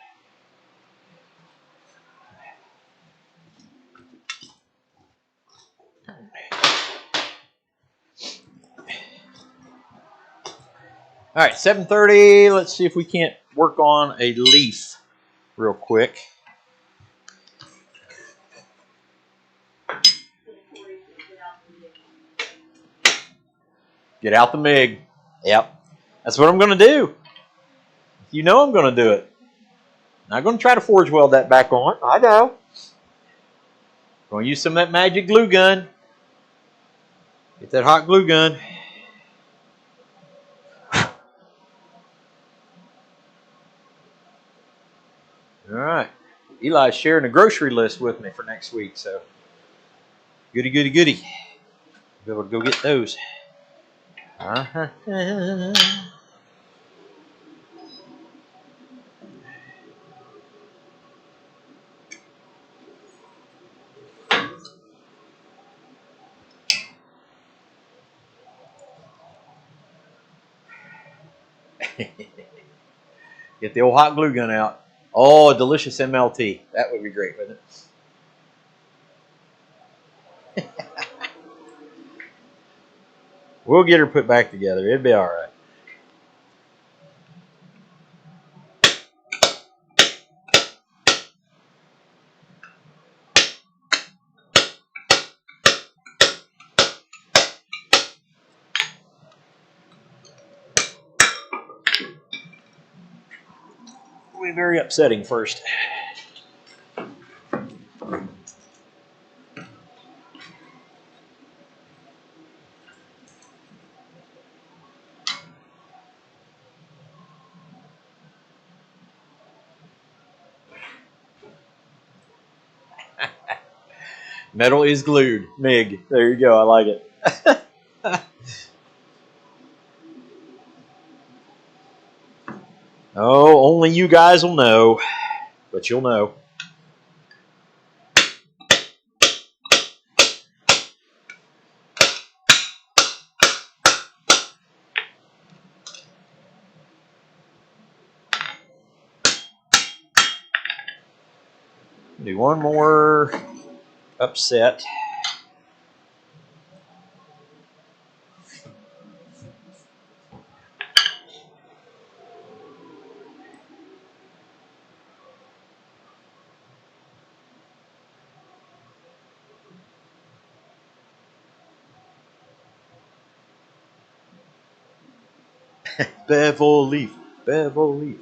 All right, 7:30. Let's see if we can't work on a leaf real quick. Get out the MIG. Yep. That's what I'm going to do. You know I'm going to do it. Not going to try to forge weld that back on. I know. Going to use some of that magic glue gun. Get that hot glue gun. All right. Eli's sharing a grocery list with me for next week, so goody, goody, goody. Be able to go get those. Uh-huh. Get the old hot glue gun out. Oh, a delicious MLT. That would be great, wouldn't it? We'll get her put back together. It'll be all right. It'll be very upsetting first. Metal is glued. MIG. There you go. I like it. Oh, only you guys will know. But you'll know. Do one more upset. Bevel leaf. Bevel leaf.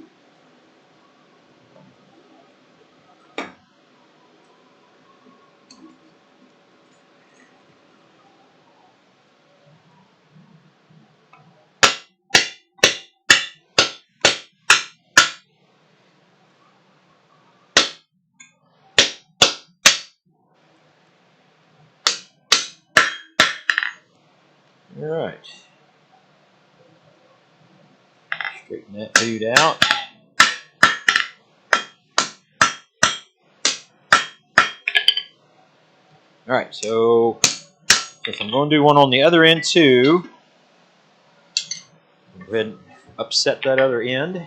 All right. Straighten that dude out. All right, so if I'm going to do one on the other end too, go ahead and upset that other end.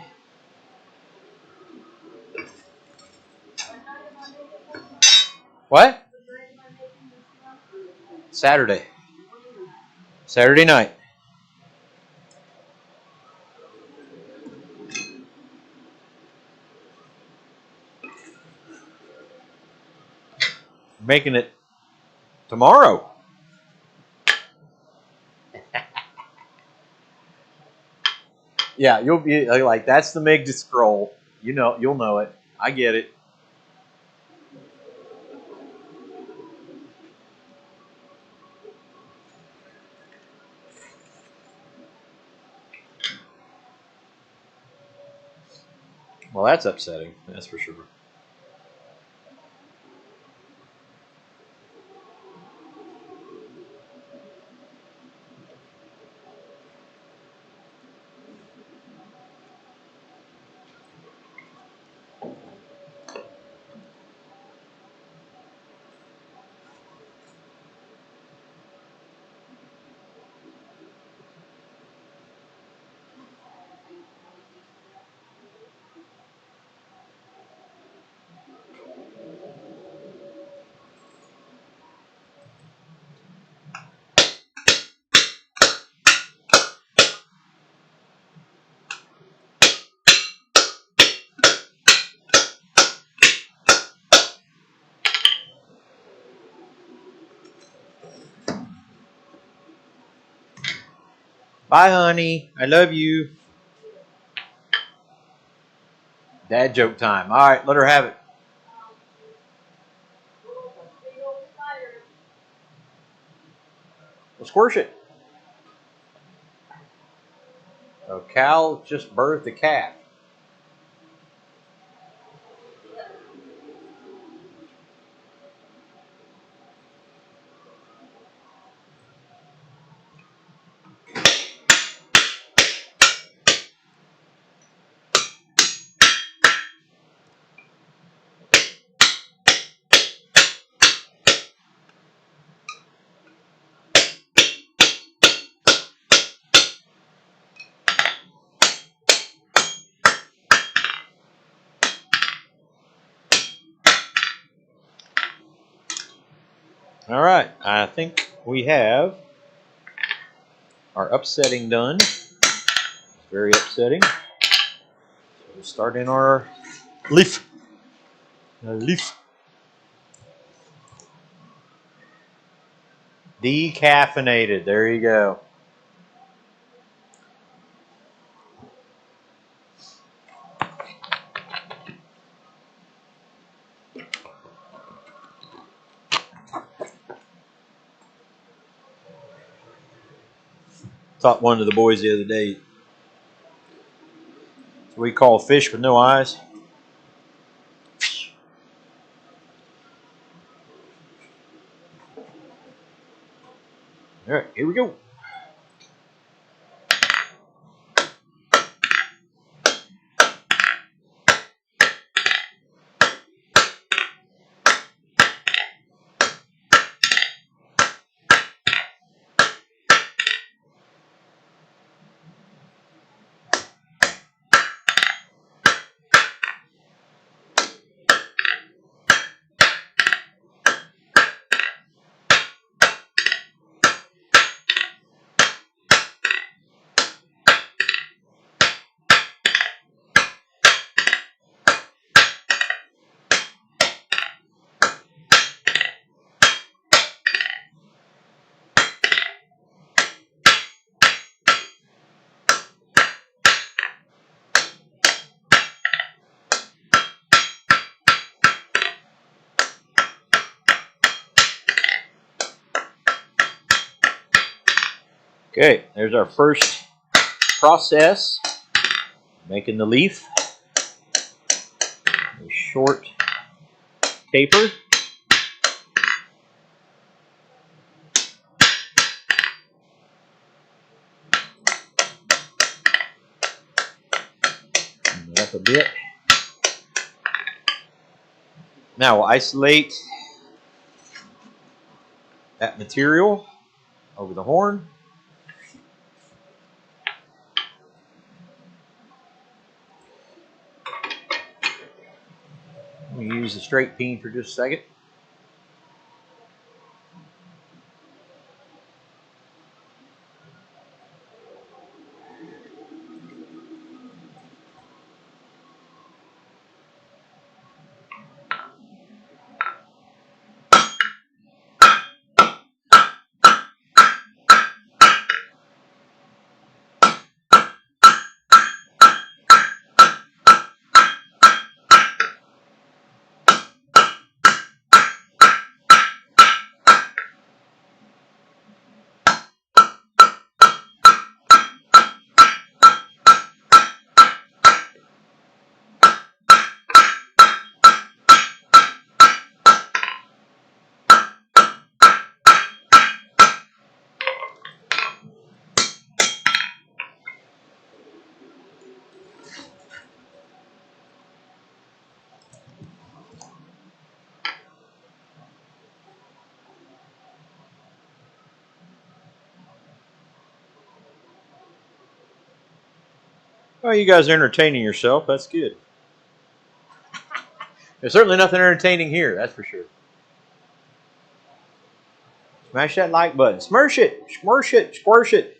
What? Saturday. Saturday night. Making it tomorrow. Yeah, you'll be like, that's the MIG to scroll. You know, you'll know it. I get it. Well, that's upsetting. That's for sure. Bye, honey. I love you. Dad joke time. All right, let her have it. Well, squish it. A cow just birthed a calf. All right, I think we have our upsetting done. Very upsetting. So we'll start in our leaf. Leaf. Decaffeinated. There you go. Taught one of the boys the other day. We call fish with no eyes. All All right, here we go. Okay, there's our first process, making the leaf. A short taper. Up a bit. Now we'll isolate that material over the horn. We use the straight peen for just a second. Well, you guys are entertaining yourself. That's good. There's certainly nothing entertaining here, that's for sure. Smash that like button. Smirsh it, smirsh it, squish it.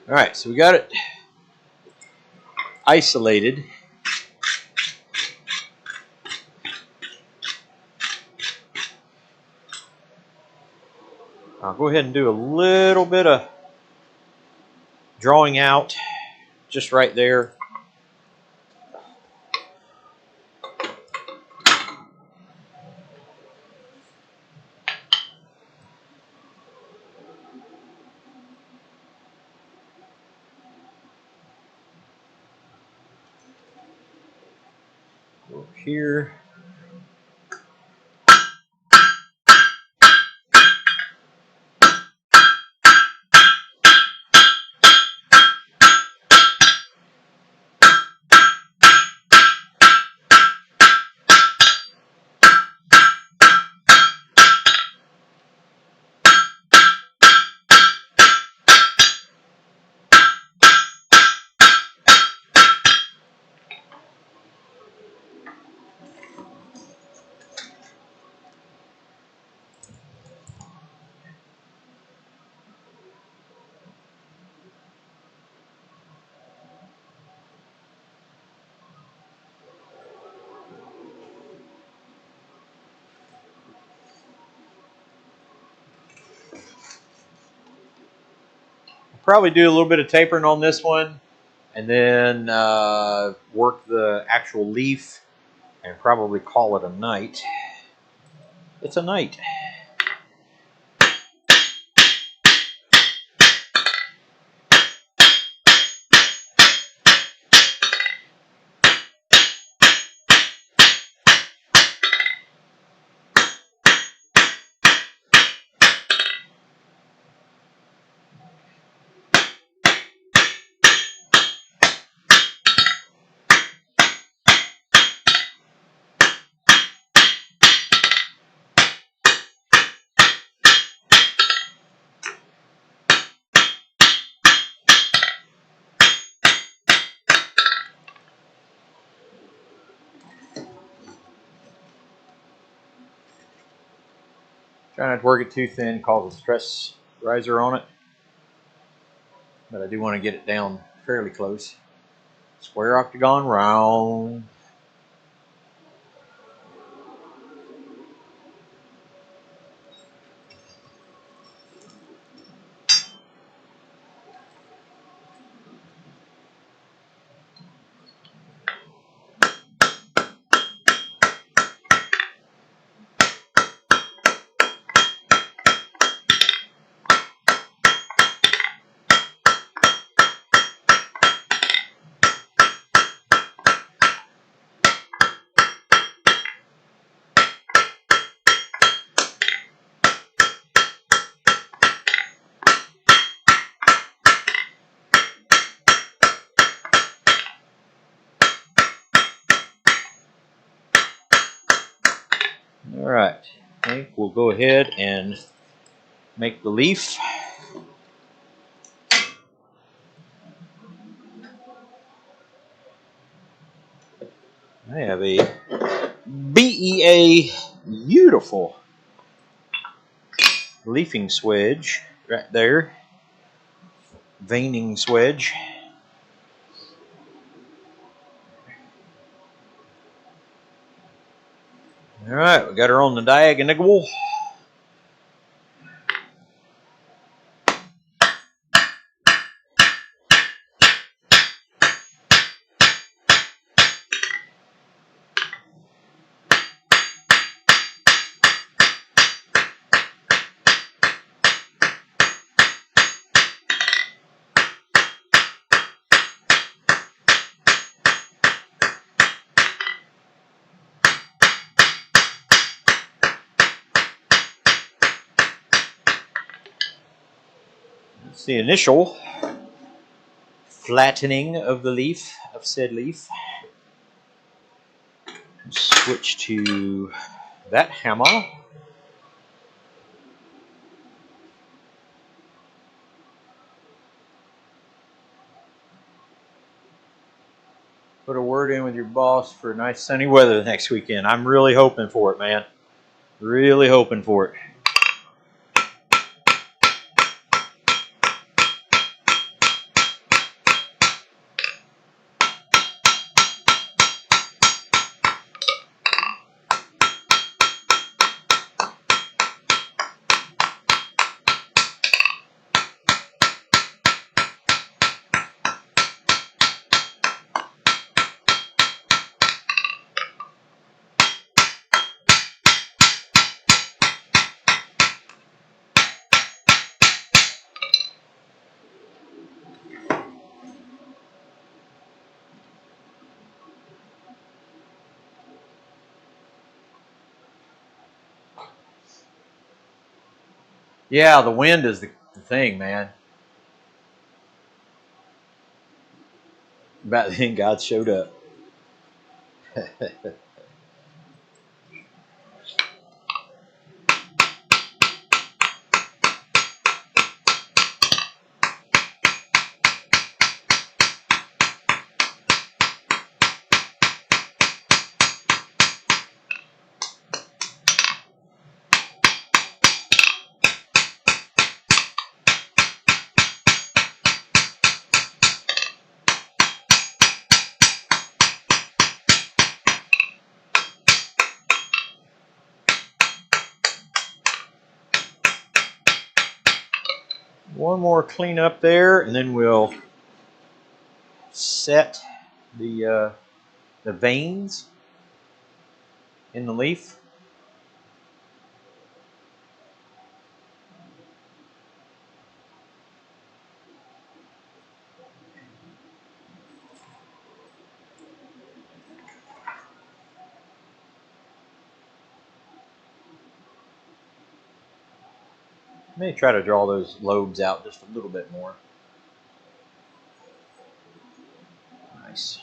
All right, so we got it isolated. I'll go ahead and do a little bit of drawing out just right there. Over here. Probably do a little bit of tapering on this one, and then work the actual leaf, and probably call it a night. It's a night. Try not to work it too thin, cause a stress riser on it. But I do want to get it down fairly close. Square octagon round. All right, I think we'll go ahead and make the leaf. I have a BEA beautiful leafing swedge right there, veining swedge. All right, we got her on the diagonal. It's the initial flattening of the leaf, of said leaf. Switch to that hammer. Put a word in with your boss for nice sunny weather next weekend. I'm really hoping for it, man. Really hoping for it. Yeah, the wind is the thing, man. About then, God showed up. One more clean up there, and then we'll set the veins in the leaf. I may try to draw those lobes out just a little bit more. Nice.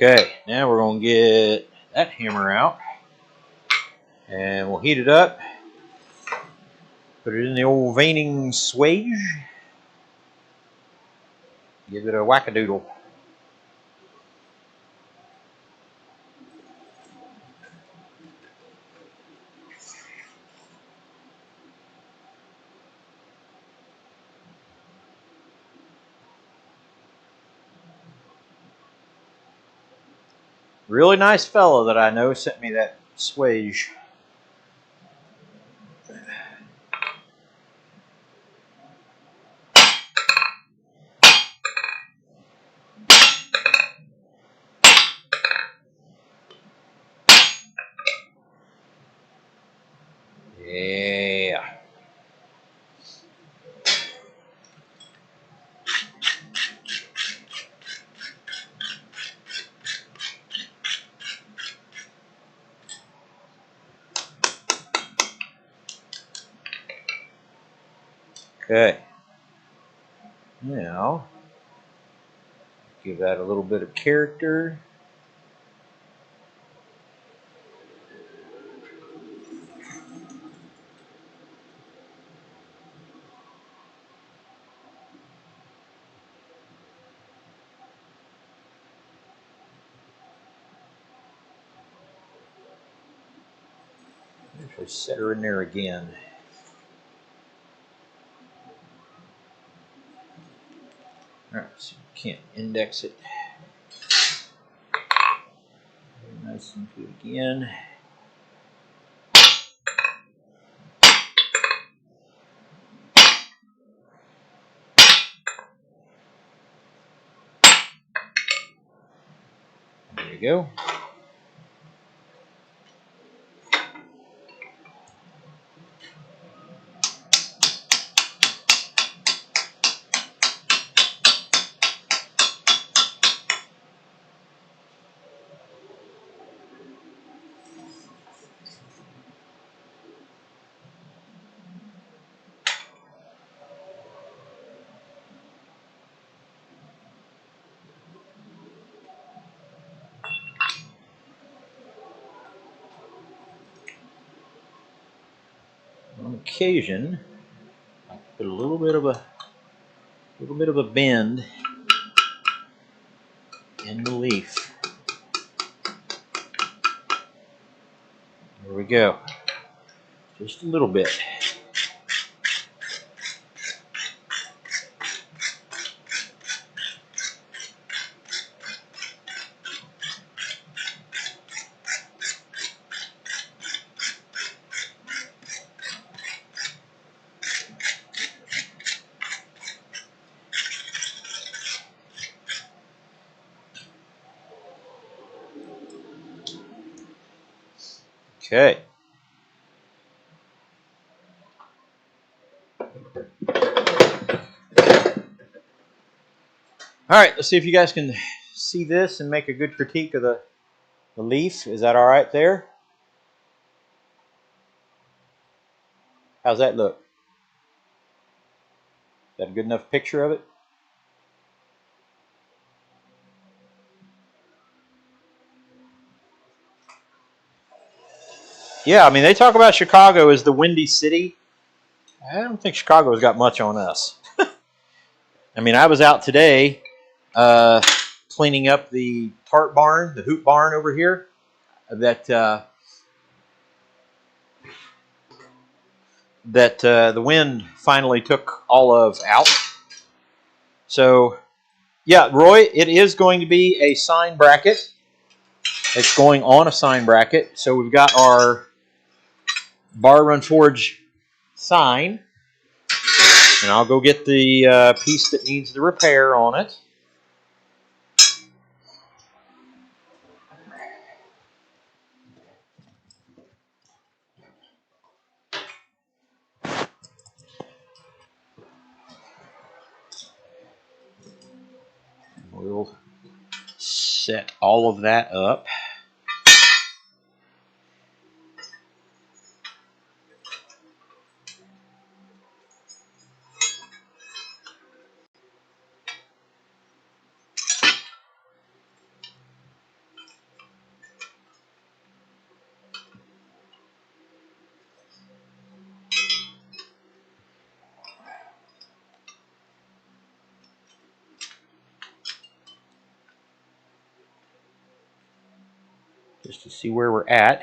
Okay, now we're going to get that hammer out, and we'll heat it up, put it in the old veining swage, give it a whack-a-doodle. Really nice fellow that I know sent me that swage. Yeah. Okay. Now, give that a little bit of character. Actually set her in there again. Alright, so you can't index it. Nice and good again. There you go. On occasion, I put a little bit of a bend in the leaf. There we go. Just a little bit. Okay. All right, let's see if you guys can see this and make a good critique of the leaf. Is that all right there? How's that look? Is that a good enough picture of it? Yeah, I mean, they talk about Chicago as the Windy City. I don't think Chicago's got much on us. I mean, I was out today cleaning up the tart barn, the hoop barn over here. That the wind finally took all of out. So, yeah, Roy, it is going to be a sign bracket. It's going on a sign bracket. So we've got our Bar Run Forge sign. And I'll go get the piece that needs the repair on it. We'll set all of that up. Just to see where we're at.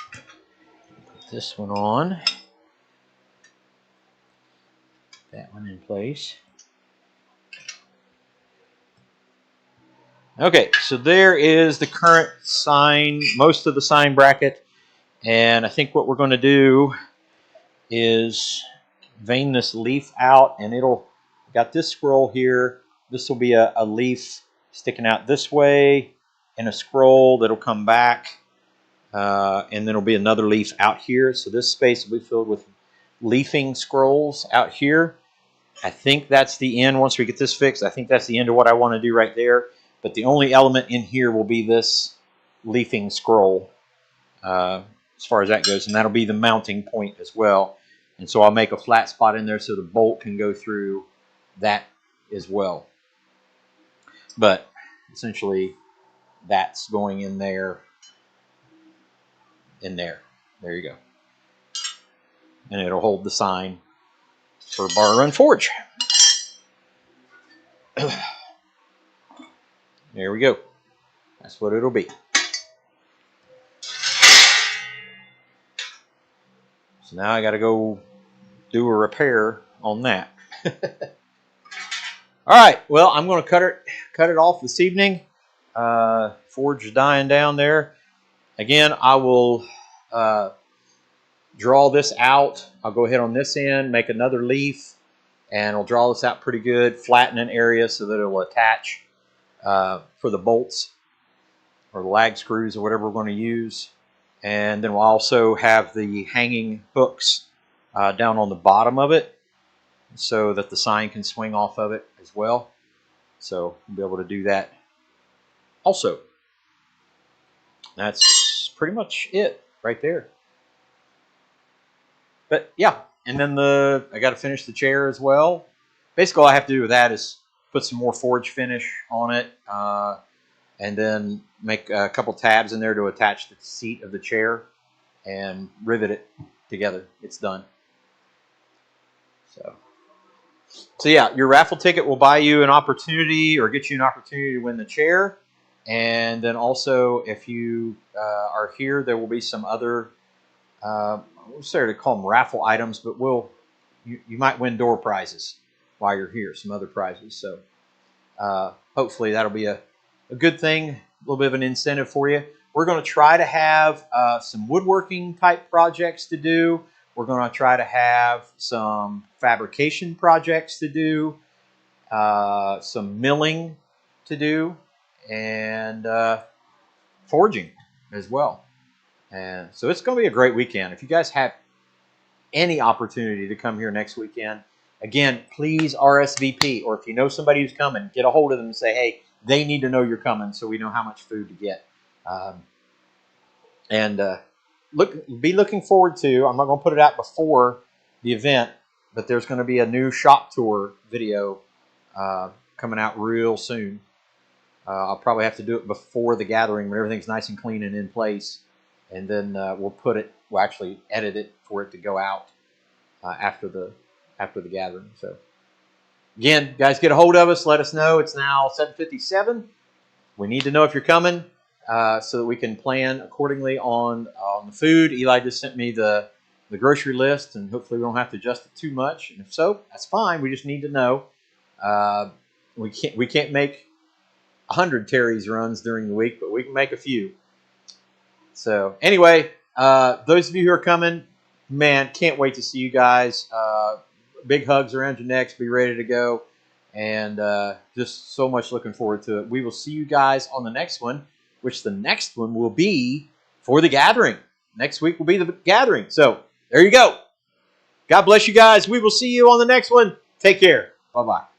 Put this one on. That one in place. Okay, so there is the current sign, most of the sign bracket. And I think what we're going to do is vein this leaf out, and it'll got this scroll here. This will be a leaf sticking out this way and a scroll that'll come back, and then there'll be another leaf out here. So this space will be filled with leafing scrolls out here. I think that's the end. Once we get this fixed, I think that's the end of what I want to do right there. But the only element in here will be this leafing scroll, as far as that goes, and that'll be the mounting point as well. And so I'll make a flat spot in there so the bolt can go through that as well. But essentially, that's going in there. There you go. And it'll hold the sign for Bar Run Forge. There we go. That's what it'll be. So now I got to go do a repair on that. All right. Well, I'm going to cut it off this evening. Forge is dying down there. Again, I will draw this out. I'll go ahead on this end, make another leaf, and I'll draw this out pretty good, flatten an area so that it will attach for the bolts or the lag screws or whatever we're going to use. And then we'll also have the hanging hooks down on the bottom of it so that the sign can swing off of it as well. So we'll be able to do that also. That's pretty much it right there. But yeah, and then I got to finish the chair as well. Basically, all I have to do with that is put some more forge finish on it, and then make a couple tabs in there to attach the seat of the chair and rivet it together. It's done. So yeah, your raffle ticket will buy you an opportunity or get you an opportunity to win the chair. And then also, if you are here, there will be some other, we'll say to call them raffle items, but you might win door prizes while you're here, some other prizes. So hopefully that'll be a good thing, a little bit of an incentive for you. We're going to try to have some woodworking type projects to do. We're going to try to have some fabrication projects to do, some milling to do, and forging as well. And so it's going to be a great weekend. If you guys have any opportunity to come here next weekend, again, please RSVP. Or if you know somebody who's coming, get a hold of them and say, hey, they need to know you're coming so we know how much food to get. And be looking forward to. I'm not going to put it out before the event, but there's going to be a new shop tour video coming out real soon. I'll probably have to do it before the gathering when everything's nice and clean and in place, and then we'll actually edit it for it to go out after the gathering. So again, guys, get a hold of us. Let us know. It's now 7:57. We need to know if you're coming so that we can plan accordingly on the food. Eli just sent me the grocery list, and hopefully we don't have to adjust it too much. And if so, that's fine. We just need to know. We can't make 100 Terry's runs during the week, but we can make a few. So anyway, those of you who are coming, man, can't wait to see you guys. Big hugs around your necks. Be ready to go. And just so much looking forward to it. We will see you guys on the next one, which the next one will be for the gathering. Next week will be the gathering. So there you go. God bless you guys. We will see you on the next one. Take care. Bye-bye.